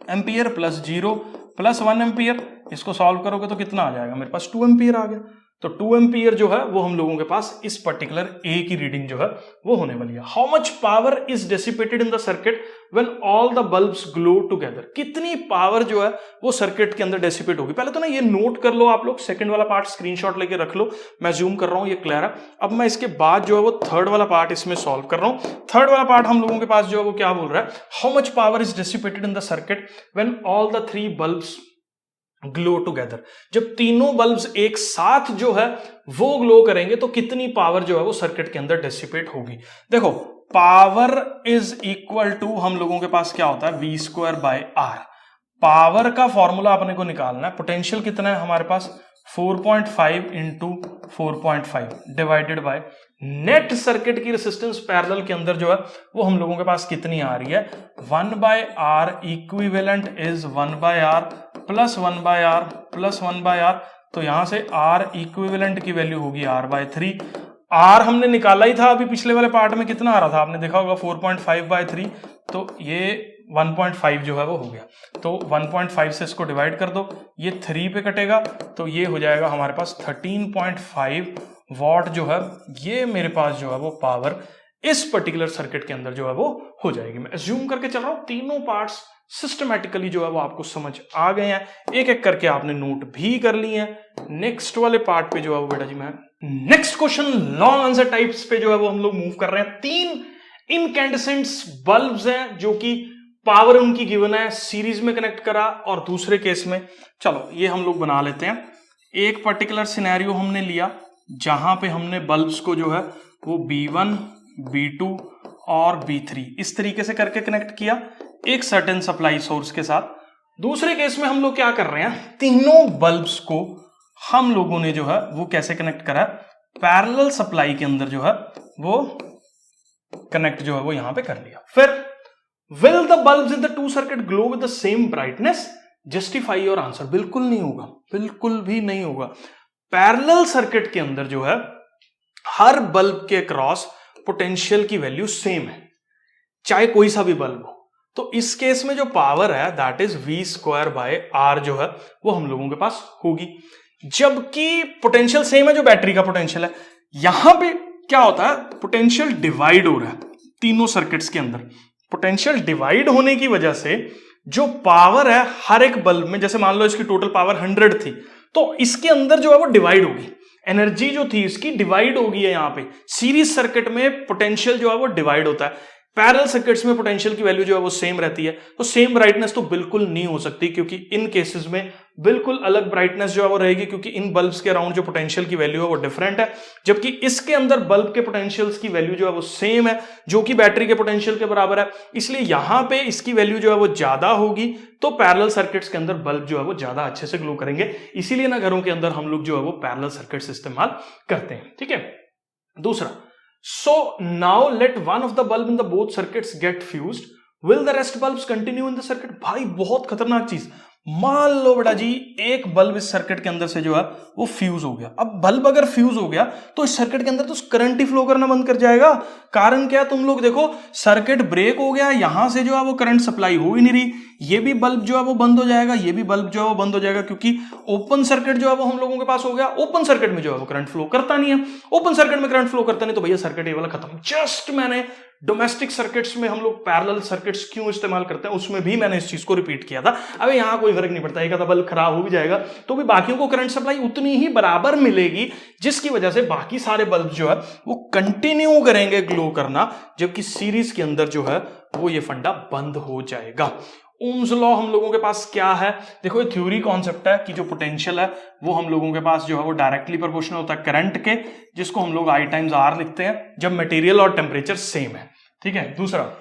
एम्पियर प्लस 0 प्लस 1 एम्पियर, इसको सॉल्व करोगे तो कितना आ जाएगा मेरे पास 2 एम्पियर आ गया। तो 2 एम्पियर जो है वो हम लोगों के पास इस पर्टिकुलर ए की रीडिंग जो है वो होने वाली है। How much power is dissipated in the circuit when all the bulbs glow together, कितनी पावर जो है वो सर्किट के अंदर डिसिपेट होगी। पहले तो ना ये नोट कर लो आप लोग, सेकंड वाला पार्ट स्क्रीनशॉट लेके रख लो, मैं जूम कर रहा हूं, ये क्लियर है। अब मैं इसके बाद जो है वो थर्ड वाला पार्ट इसमें सॉल्व कर रहा हूं। थर्ड वाला पार्ट हम लोगों के पास जो है वो क्या बोल रहा है, how much power is dissipated in the circuit when all the 3 bulbs glow together, जब तीनों बल्ब्स एक साथ जो है वो ग्लो करेंगे तो कितनी पावर जो है वो सर्किट के अंदर डिसिपेट होगी। देखो, पावर इज इक्वल टू हम लोगों के पास क्या होता है V²/R। पावर का फॉर्मूला अपने को निकालना है, पोटेंशियल कितना है हमारे पास 4.5 into 4.5 divided by net circuit की रेसिस्टेंस पैरेलल के अंदर जो है वो हम लोगों के पास कितनी आ रही है 1/R equivalent is 1/R plus 1/R plus 1/R। तो यहां से R इक्विवेलेंट की वैल्यू होगी R/3। R हमने निकाला ही था अभी पिछले वाले पार्ट में, कितना आ रहा था आपने देखा होगा 4.5/3, तो ये 1.5 जो है वो हो गया। तो 1.5 से इसको डिवाइड कर दो, ये 3 पे कटेगा, तो ये हो जाएगा हमारे पास 13.5 वॉट जो है ये मेरे पास जो है वो पावर इस पर्टिकुलर सर्किट के अंदर जो है वो हो जाएगी। मैं अज्यूम करके चल रहा हूं तीनों पार्ट्स सिस्टमैटिकली जो है वो आपको समझ आ गए हैं, एक एक करके आपने नोट भी कर लिए हैं। नेक्स्ट वाले पार्ट पे जो है वो बेटा जी मैं next question long answer types पे जो है वो हम लोग मूव कर रहे हैं। 3 इनकैंडेसेंट्स बल्ब्स हैं जो कि पावर उनकी गिवन है, सीरीज में कनेक्ट करा, और दूसरे केस में चलो ये हम लोग बना लेते हैं। एक पर्टिकुलर सिनेरियो हमने लिया जहां पे हमने बल्ब्स को जो है वो B1, B2 और B3 इस तरीके से करके कनेक्ट किया एक सर्टेन सप्लाई सोर्स के साथ। दूसरे केस में हम लोग क्या कर रहे हैं, तीनों बल्ब्स को हम लोगों ने जो है वो कैसे कनेक्ट करा, पैरेलल सप्लाई के अंदर जो है वो कनेक्ट जो है वो यहां पे कर लिया। फिर will the bulbs in the two circuit glow with the same brightness? justify your answer। बिल्कुल नहीं होगा, बिल्कुल भी नहीं होगा। पैरेलल सर्किट के अंदर जो है हर बल्ब के क्रॉस पोटेंशियल की वैल्यू सेम है, चाहे कोई सा भी बल्ब हो। तो इस केस में जो पावर है दैट इज V²/R जो है वो हम लोगों के पास होगी, जबकि पोटेंशियल सेम है जो बैटरी का पोटेंशियल है। यहां पे क्या होता है, पोटेंशियल डिवाइड हो रहा है तीनों सर्किट्स के अंदर। पोटेंशियल डिवाइड होने की वजह से जो पावर है हर एक बल्ब में, जैसे मान लो इसकी टोटल पावर 100 थी, तो इसके अंदर जो है वो डिवाइड होगी, एनर्जी जो थी इसकी डिवाइड होगी है। यहां पे सीरीज सर्किट में पोटेंशियल जो है वो डिवाइड होता है, पैरेलल सर्किट्स में पोटेंशियल की वैल्यू जो है वो सेम रहती है। तो सेम ब्राइटनेस तो बिल्कुल नहीं हो सकती, क्योंकि इन केसेस में बिल्कुल अलग ब्राइटनेस जो है वो रहेगी, क्योंकि इन बल्ब्स के अराउंड जो पोटेंशियल की वैल्यू है वो डिफरेंट है, जबकि इसके अंदर बल्ब के पोटेंशियल्स की वैल्यू जो है वो सेम है, जो कि बैटरी के पोटेंशियल के बराबर है। इसलिए यहां पे इसकी वैल्यू जो है वो ज्यादा होगी, तो पैरेलल सर्किट्स के अंदर बल्ब जो है वो ज्यादा अच्छे से ग्लो करेंगे। इसीलिए ना घरों के अंदर हम लोग जो है वो पैरेलल सर्किट्स इस्तेमाल करते हैं। ठीक है, दूसरा, so now let one of the bulb in the both circuits get fused, will the rest bulbs continue in the circuit? भाई बहुत खतरनाक चीज, मान लो बेटा जी एक बल्ब इस सर्किट के अंदर से जो है वो फ्यूज हो गया। अब बल्ब अगर फ्यूज हो गया तो इस सर्किट के अंदर तो करंट ही फ्लो करना बंद कर जाएगा। कारण क्या है, तुम लोग देखो, सर्किट ब्रेक हो गया, यहां से जो है वो करंट सप्लाई हो ही नहीं रही, ये भी बल्ब जो है वो बंद हो जाएगा, ये भी बल्ब जो है वो बंद हो जाएगा, क्योंकि ओपन सर्किट जो है वो हम लोगों के पास हो गया। ओपन सर्किट में जो है वो करंट फ्लो करता नहीं है, ओपन सर्किट में करंट फ्लो करता नहीं, तो भैया सर्किट ये वाला खत्म। जस्ट मैंने डोमेस्टिक सर्किट्स में हम लोग पैरेलल सर्किट्स क्यों इस्तेमाल करते हैं उसमें भी मैंने इस चीज को रिपीट किया था। अब यहां कोई फर्क नहीं पड़ता, एक आधा बल्ब खराब हो भी जाएगा तो भी बाकियों को करंट सप्लाई उतनी ही बराबर मिलेगी, जिसकी वजह से बाकी सारे बल्ब जो है वो कंटिन्यू करेंगे ग्लो करना, जबकि सीरीज के अंदर जो है वो ये फंडा बंद हो जाएगा। ओम्स लॉ हम लोगों के पास क्या है, देखो ये थ्योरी कॉन्सेप्ट है कि जो पोटेंशियल है वो हम लोगों के पास जो है वो डायरेक्टली प्रोपोर्शनल होता है करंट के, जिसको हम लोग I टाइम्स R लिखते हैं जब मटेरियल और टेम्परेचर सेम है। ठीक है, दूसरा,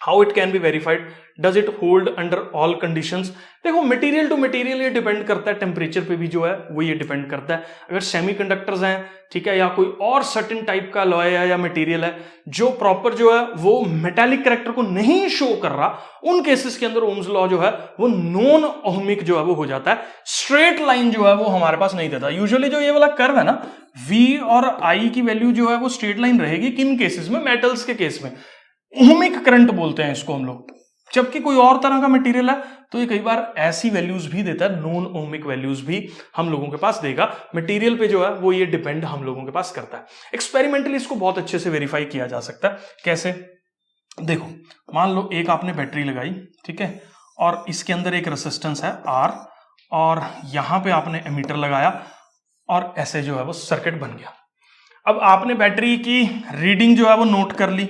how it can be verified, does it hold under all conditions. देखो मटेरियल टू मटेरियल ये डिपेंड करता है, टेम्परेचर पे भी जो है वो ये डिपेंड करता है। अगर सेमीकंडक्टर्स हैं, ठीक है, या कोई और सर्टेन टाइप का अलॉय है या मटेरियल है जो प्रॉपर जो है वो मेटालिक कैरेक्टर को नहीं शो कर रहा, उन केसेस के अंदर ओम्स लॉ जो है वो नॉन ओहमिक जो है वो हो जाता है। स्ट्रेट लाइन जो है वो हमारे पास नहीं देता। यूजुअली जो ये वाला कर्व है ना, V और I की वैल्यू जो है वो स्ट्रेट लाइन रहेगी, किन केसेस में, मेटल्स के केस में ओहमिक करंट बोलते हैं इसको हम लोग, जबकि कोई और तरह का मटेरियल है तो ये कई बार ऐसी वैल्यूज भी देता है, नॉन ओहमिक वैल्यूज भी हम लोगों के पास देगा। मटेरियल पे जो है वो ये डिपेंड हम लोगों के पास करता है। एक्सपेरिमेंटली इसको बहुत अच्छे से वेरीफाई किया जा सकता है। कैसे, देखो मान लो एक आपने बैटरी लगाई, ठीक है, और इसके अंदर एक रेसिस्टेंस है R, और यहां पे आपने एमीटर लगाया और ऐसे जो है वो सर्किट बन गया। अब आपने बैटरी की रीडिंग जो है वो नोट कर ली,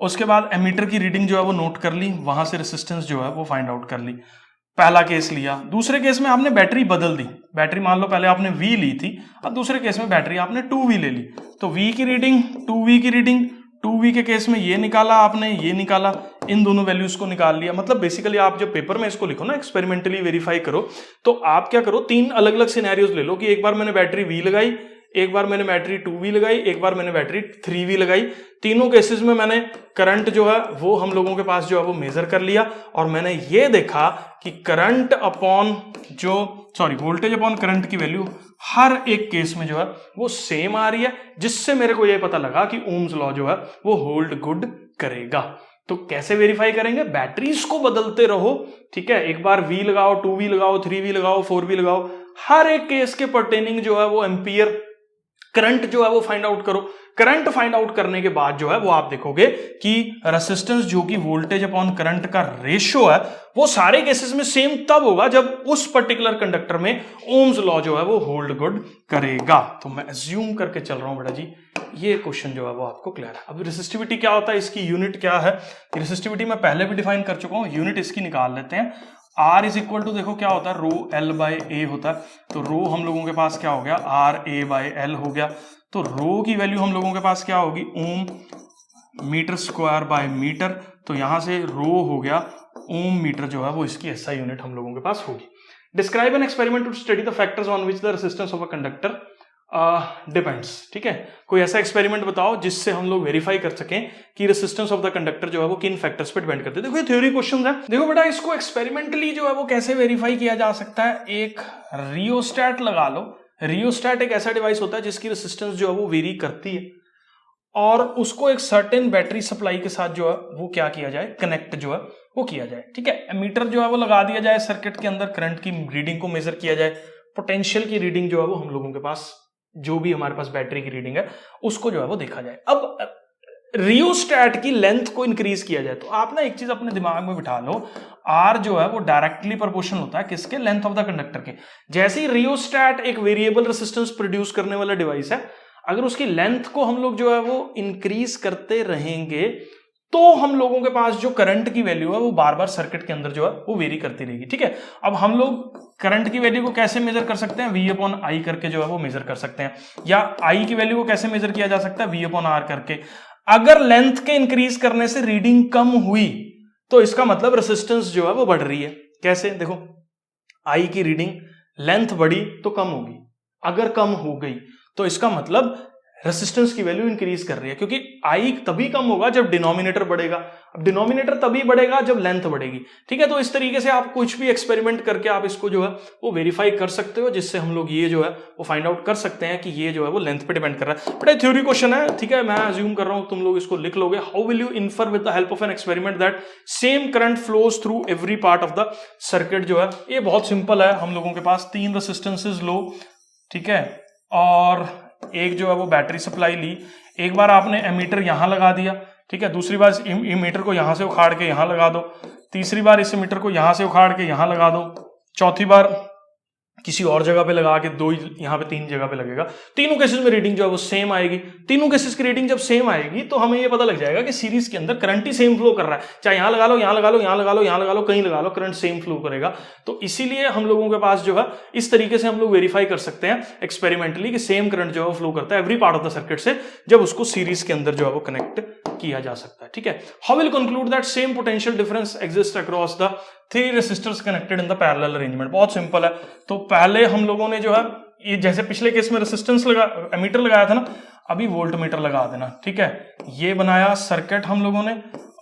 उसके बाद एमीटर की रीडिंग जो है वो नोट कर ली, वहां से रेसिस्टेंस जो है वो फाइंड आउट कर ली। पहला केस लिया। दूसरे केस में आपने बैटरी बदल दी, बैटरी मान लो पहले आपने V ली थी, अब दूसरे केस में बैटरी आपने 2V ले ली, तो V की रीडिंग 2V की रीडिंग 2V के केस में ये निकाला आपने, ये निकाला, इन दोनों वैल्यूज को निकाल लिया। मतलब बेसिकली आप जब पेपर में इसको लिखो ना, एक्सपेरिमेंटली वेरीफाई करो, तो आप क्या करो, 3 अलग अलग सिनेरियोज ले लो कि एक बार मैंने बैटरी V लगाई, एक बार मैंने बैटरी 2V लगाई, एक बार मैंने बैटरी 3V लगाई। तीनों केसेस में मैंने करंट जो है वो हम लोगों के पास जो है वो मेजर कर लिया, और मैंने ये देखा कि current upon voltage upon current की वैल्यू हर एक केस में जो है वो सेम आ रही है, जिससे मेरे को ये पता लगा कि ओम्स लॉ जो है वो होल्ड गुड करेगा। तो कैसे वेरीफाई करेंगे, बैटरीज को बदलते रहो, ठीक है, एक बार V लगाओ, 2V लगाओ, 3V लगाओ, 4V लगाओ, हर एक केस के पर्टेनिंग जो है वो एम्पियर करंट जो है वो फाइंड आउट करो। करंट फाइंड आउट करने के बाद जो है वो आप देखोगे कि रेसिस्टेंस जो कि वोल्टेज अपॉन करंट का रेशियो है वो सारे केसेस में सेम तब होगा जब उस पर्टिकुलर कंडक्टर में ओम्स लॉ जो है वो होल्ड गुड करेगा। तो मैं अज्यूम करके चल रहा हूं बेटा जी, ये क्वेश्चन जो है वो आपको क्लियर है। अब रेसिस्टिविटी क्या होता है, इसकी यूनिट क्या है, रेसिस्टिविटी मैं पहले भी डिफाइन कर चुका हूं, यूनिट इसकी निकाल लेते हैं। R इज इक्वल टू, देखो क्या होता है, रो L बाय A होता है, तो रो हम लोगों के पास क्या हो गया, RA बाय L हो गया। तो रो की वैल्यू हम लोगों के पास क्या होगी, ओम मीटर स्क्वायर बाय मीटर, तो यहां से रो हो गया ओम मीटर जो है वो इसकी SI यूनिट हम लोगों के पास होगी। Describe an experiment to study the factors on which the resistance of a conductor depends. ठीक है, कोई ऐसा एक्सपेरिमेंट बताओ जिससे हम लोग वेरीफाई कर सकें कि रेसिस्टेंस ऑफ द कंडक्टर जो है वो किन फैक्टर्स पे डिपेंड करते हैं। देखो ये थ्योरी क्वेश्चन है। देखो बेटा, इसको एक्सपेरिमेंटली जो है वो कैसे वेरीफाई किया जा सकता है, एक रियोस्टैट लगा लो। रियोस्टैट एक ऐसा डिवाइस होता है जिसकी रेसिस्टेंस जो है वो वेरी करती है, और उसको एक सर्टेन बैटरी सप्लाई के साथ जो है वो क्या किया जाए, कनेक्ट जो है वो किया जाए। ठीक है, एमीटर जो है वो लगा दिया जाए सर्किट के अंदर, करंट की रीडिंग को मेजर किया जाए, पोटेंशियल की रीडिंग जो है वो हम लोगों के पास जो भी हमारे पास बैटरी की रीडिंग है उसको जो है वो देखा जाए। अब रियोस्टैट की लेंथ को इंक्रीज किया जाए तो आप ना एक चीज अपने दिमाग में बिठा लो, आर जो है वो डायरेक्टली प्रोपोर्शनल होता है किसके, लेंथ ऑफ द कंडक्टर के। जैसे ही रियोस्टैट एक वेरिएबल रेसिस्टेंस प्रोड्यूस करने वाला डिवाइस है, अगर उसकी लेंथ को हम लोग जो है वो इंक्रीज करते रहेंगे तो हम लोगों के पास जो करंट की वैल्यू है वो बार बार सर्किट के अंदर जो है वो वेरी करती रहेगी। ठीक है, अब हम लोग करंट की वैल्यू को कैसे मेजर कर सकते हैं, V अपॉन आई करके जो है वो मेजर कर सकते हैं, या आई की वैल्यू को कैसे मेजर किया जा सकता है, V अपॉन आर करके। अगर लेंथ के इंक्रीज करने से रीडिंग कम हुई तो इसका मतलब रेसिस्टेंस जो है वो बढ़ रही है। कैसे, देखो आई की रीडिंग लेंथ बढ़ी तो कम होगी, अगर कम हो गई तो इसका मतलब रेसिस्टेंस की वैल्यू इंक्रीज कर रही है, क्योंकि आई तभी कम होगा जब डिनोमिनेटर बढ़ेगा। अब डिनोमिनेटर तभी बढ़ेगा जब लेंथ बढ़ेगी। ठीक है, तो इस तरीके से आप कुछ भी एक्सपेरिमेंट करके आप इसको जो है वो वेरीफाई कर सकते हो, जिससे हम लोग ये जो है वो फाइंड आउट कर सकते हैं कि ये जो है वो लेंथ पे डिपेंड कर रहा है। बट थ्योरी क्वेश्चन है, ठीक है, मैं अज्यूम कर रहा हूं तुम लोग इसको लिख लोगे। How will you infer with the help of an experiment that same current flows through every part of the circuit. जो है ये बहुत सिंपल है, हम लोगों के पास 3 रेसिस्टेंसेज लो, ठीक है, और एक जो है वो बैटरी सप्लाई ली। एक बार आपने एमीटर यहां लगा दिया, ठीक है, दूसरी बार इस एमीटर को यहां से उखाड़ के यहां लगा दो, तीसरी बार इस एमीटर को यहां से उखाड़ के यहां लगा दो, चौथी बार किसी और जगह पे लगा के, दो यहां पे 3 जगह पे लगेगा। तीनों केसेस में रीडिंग जो है वो सेम आएगी। तीनों केसेस की रीडिंग जब सेम आएगी तो हमें ये पता लग जाएगा कि सीरीज के अंदर करंट ही सेम फ्लो कर रहा है। चाहे यहां लगा लो, यहां लगा लो, यहां लगा लो, यहां लगा लो, कहीं लगा लो, करंट सेम फ्लो करेगा। तो इसीलिए हम लोगों के पास जो है इस तरीके से हम लोग वेरीफाई कर सकते हैं एक्सपेरिमेंटली कि सेम करंट जो है फ्लो करता है every part of the circuit से, जब उसको सीरीज के अंदर जो है वो कनेक्ट किया जा सकता है। ठीक है, how will conclude that same potential difference exist across the 3 resistors connected in the parallel arrangement. बहुत सिंपल है। तो पहले हम लोगों ने जो है ये जैसे पिछले केस में रेसिस्टेंस लगा, एमीटर लगाया था ना, अभी वोल्ट मीटर लगा देना। ठीक है, ये बनाया सर्किट हम लोगों ने,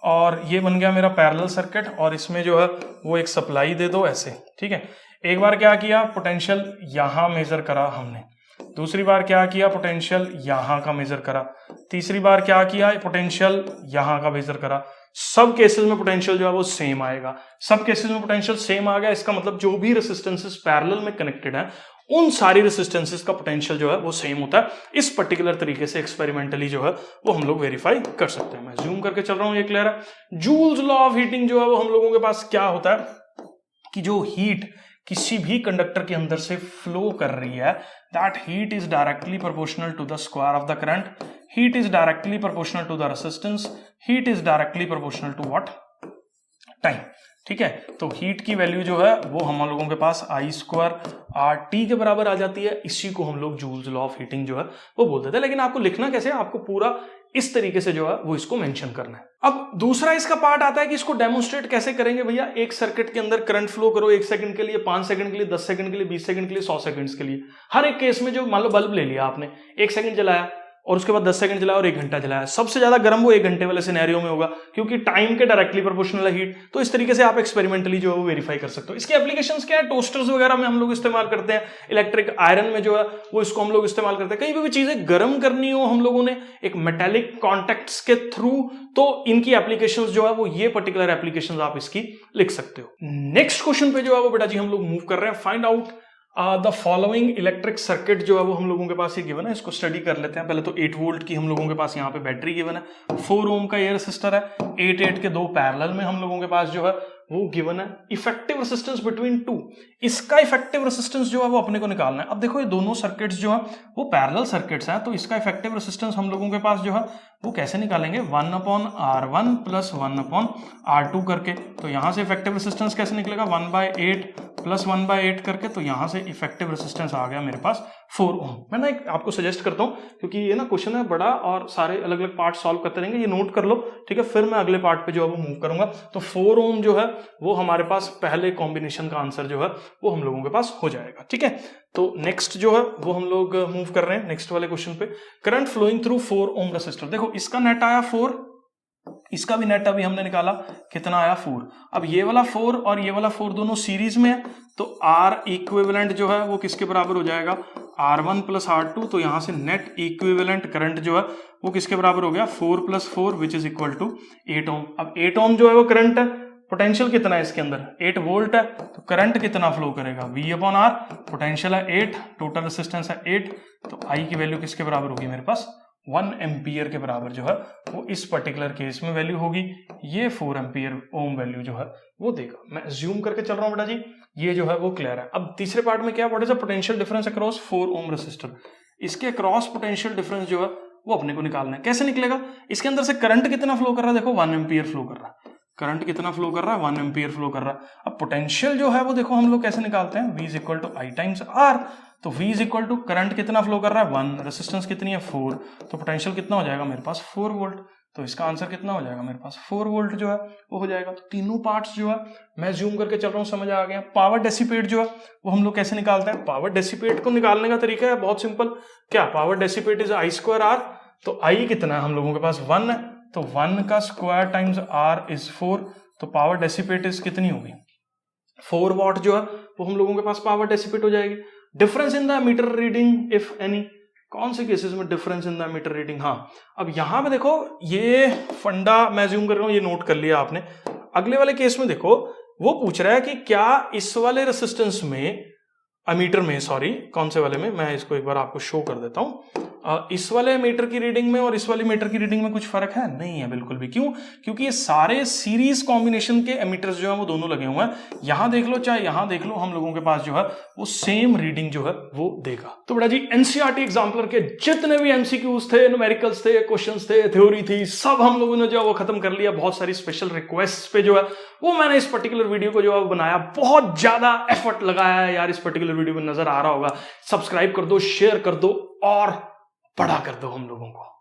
और ये बन गया मेरा पैरेलल सर्किट, और इसमें जो है वो एक सप्लाई दे दो ऐसे। ठीक है, एक बार क्या किया, पोटेंशियल यहां मेजर करा हमने, दूसरी बार क्या किया, पोटेंशियल यहां का मेजर करा, तीसरी बार क्या किया, पोटेंशियल यहां का मेजर करा। सब केसेस में पोटेंशियल जो है वो सेम आएगा। सब केसेस में पोटेंशियल सेम आ गया, इसका मतलब जो भी रेसिस्टेंसेस पैरेलल में कनेक्टेड है उन सारी रेसिस्टेंसेस का पोटेंशियल जो है वो सेम होता है। इस पर्टिकुलर तरीके से एक्सपेरिमेंटली जो है वो हम लोग वेरीफाई कर सकते हैं। मैं जूम करके चल रहा हूं, ये क्लियर है। जूल्स लॉ ऑफ हीटिंग जो है वो हम लोगों के पास क्या होता है कि जो हीट किसी भी कंडक्टर के अंदर से फ्लो कर रही है, that heat is directly proportional to the square of the current, heat is directly proportional to the resistance, heat is directly proportional to what, time. ठीक है, तो हीट की वैल्यू जो है वो हम लोगों के पास आई स्क्वायर आर टी के बराबर आ जाती है। इसी को हम लोग जूल्स लॉ ऑफ हीटिंग जो है वो बोलते थे। लेकिन आपको लिखना कैसे, आपको पूरा इस तरीके से जो है वो इसको मेंशन करना है। अब दूसरा इसका पार्ट आता है कि इसको डेमोन्स्ट्रेट कैसे करेंगे भैया। एक सर्किट के अंदर करंट फ्लो करो 1 सेकंड के लिए, 5 सेकंड के लिए, 10 सेकंड के लिए, 20 सेकंड के लिए, 100 सेकंड्स के लिए। हर एक केस में जो मान लो बल्ब ले लिया आपने, 1 सेकंड जलाया और उसके बाद 10 सेकंड चलाया और 1 घंटा चलाया, सबसे ज्यादा गर्म वो 1 घंटे वाले सिनेरियो में होगा, क्योंकि टाइम के डायरेक्टली प्रोपोर्शनल है हीट। तो इस तरीके से आप एक्सपेरिमेंटली जो है वो वेरीफाई कर सकते हो। इसके एप्लीकेशंस क्या है, टोस्टर्स वगैरह में हम लोग इस्तेमाल करते हैं, इलेक्ट्रिक आयरन में जो है वो इसको हम लोग इस्तेमाल करते हैं। कहीं भी चीजें गर्म करनी हो हम लोगों ने एक मेटेलिक कॉन्टैक्ट्स के थ्रू, तो इनकी एप्लीकेशंस जो है वो ये पर्टिकुलर एप्लीकेशंस आप इसकी लिख सकते हो। नेक्स्ट क्वेश्चन पे जो है वो बेटा जी हम लोग मूव कर रहे हैं। Find out the following electric circuit जो है वो हम लोगों के पास ये गिवन है, इसको स्टडी कर लेते हैं। पहले तो 8 वोल्ट की हम लोगों के पास यहाँ पे बैटरी गिवन है, 4 ओम का ये रेसिस्टर है, 8 के 2 पैरेलल में हम लोगों के पास जो है वो गिवन है। इफेक्टिव रेसिस्टेंस बिटवीन 2, इसका इफेक्टिव रेसिस्टेंस जो है वो अपने को निकालना है। अब देखो ये दोनों सर्किट्स जो है वो पैरेलल सर्किट्स हैं, तो इसका इफेक्टिव रेसिस्टेंस हम लोगों के पास जो है वो कैसे निकालेंगे, 1/R1 प्लस 1/R2 करके। तो यहां से इफेक्टिव रेसिस्टेंस कैसे निकलेगा, 1/8 प्लस 1/8 करके। तो यहां से इफेक्टिव रेसिस्टेंस आ गया मेरे पास 4 ओम। मैं ना एक आपको सजेस्ट करता हूं, क्योंकि ये ना क्वेश्चन है बड़ा और सारे अलग अलग पार्ट सॉल्व करते रहेंगे, ये नोट कर लो, ठीक है, फिर मैं अगले पार्ट पे जो है वो मूव करूंगा। तो 4 ओम जो है वो हमारे पास पहले कॉम्बिनेशन का आंसर जो है वो हम लोगों के पास हो जाएगा। ठीक है, तो नेक्स्ट जो है वो हम लोग मूव कर रहे हैं नेक्स्ट वाले क्वेश्चन पे। Current flowing through 4 ohm resistor, देखो इसका नेट आया 4, इसका भी नेट अभी हमने निकाला, कितना आया 4। अब ये वाला 4 और ये वाला 4 दोनों सीरीज में है, तो R इक्विवेलेंट जो है वो किसके बराबर हो जाएगा, R1 प्लस R2। तो यहां से नेट इक्विवेलेंट करंट जो है वो किसके बराबर हो गया, 4 + 4 विच इज इक्वल टू 8 ओम। अब 8 ओम जो है वो करंट है, पोटेंशियल कितना है इसके अंदर 8 वोल्ट है, तो करंट कितना फ्लो करेगा V अपॉन R, पोटेंशियल है 8, टोटल रेसिस्टेंस है 8, तो I की वैल्यू किसके बराबर होगी मेरे पास 1 एम्पियर के बराबर जो है वो इस पर्टिकुलर केस में वैल्यू होगी। ये 4 एम्पियर ओम वैल्यू जो है वो देगा। मैं अज्यूम करके चल रहा हूं बेटा जी, ये जो है वो क्लियर है। अब तीसरे पार्ट में क्या, what is the potential difference across 4 ohm resistor, इसके अक्रॉस पोटेंशियल डिफरेंस जो है वो अपने को निकालना है। कैसे निकलेगा, इसके अंदर से करंट कितना फ्लो कर रहा है, देखो 1 एम्पियर फ्लो कर रहा है, करंट कितना फ्लो कर रहा है 1 एम्पियर फ्लो कर रहा है। अब पोटेंशियल जो है वो देखो हम लोग कैसे निकालते हैं, V is equal to I times R, तो V is equal to current कितना फ्लो कर रहा है 1, रेसिस्टेंस कितनी है 4, तो पोटेंशियल कितना हो जाएगा मेरे पास 4 वोल्ट, तो इसका आंसर कितना हो जाएगा मेरे पास 4 वोल्ट जो है वो हो जाएगा। तो तीनों पार्ट्स जो है मैं जूम करके चल रहा हूँ, समझ आ गया। पावर डेसिपेट जो है वो हम लोग कैसे निकालते हैं, पावर डेसिपेट को निकालने का तरीका है बहुत सिंपल, क्या power dissipate is I square R, तो I कितना है हम लोगों के पास 1 है, तो 1 का स्क्वायर टाइम्स R इज 4, तो पावर डेसिपेट इज कितनी होगी 4 वॉट जो है वो हम लोगों के पास पावर डेसिपेट हो जाएगी। Difference in the meter reading if any, कौन से केसेस में difference in the meter reading, हाँ अब यहां पे देखो ये फंडा मैं अज्यूम कर रहा हूं, ये नोट कर लिया आपने। अगले वाले केस में देखो वो पूछ रहा है कि क्या इस वाले रेसिस्टेंस में मीटर में, सॉरी कौन से वाले में, मैं इसको एक बार आपको शो कर देता हूं, इस वाले मीटर की रीडिंग में और इस वाले मीटर की रीडिंग में कुछ फर्क है, नहीं है बिल्कुल भी। क्यों, क्योंकि ये सारे सीरीज कॉम्बिनेशन के एमीटर्स जो है वो दोनों लगे हुए हैं, यहां देख लो चाहे यहां देख लो, हम लोगों के पास जो है वो सेम रीडिंग जो है वो देगा। तो बेटा जी एनसीईआरटी एग्जाम्पलर के जितने भी एमसीक्यूज थे, न्यूमेरिकल्स थे, क्वेश्चंस थे, थ्योरी थी, सब हम लोगों ने जो है वो खत्म कर लिया। बहुत सारी स्पेशल रिक्वेस्ट पे जो है वो मैंने इस पर्टिकुलर वीडियो को जो है बनाया, बहुत ज्यादा एफर्ट लगाया है यार, इस पर्टिकुलर वीडियो में नजर आ रहा होगा। सब्सक्राइब कर दो, शेयर कर दो और बड़ा कर दो हम लोगों को।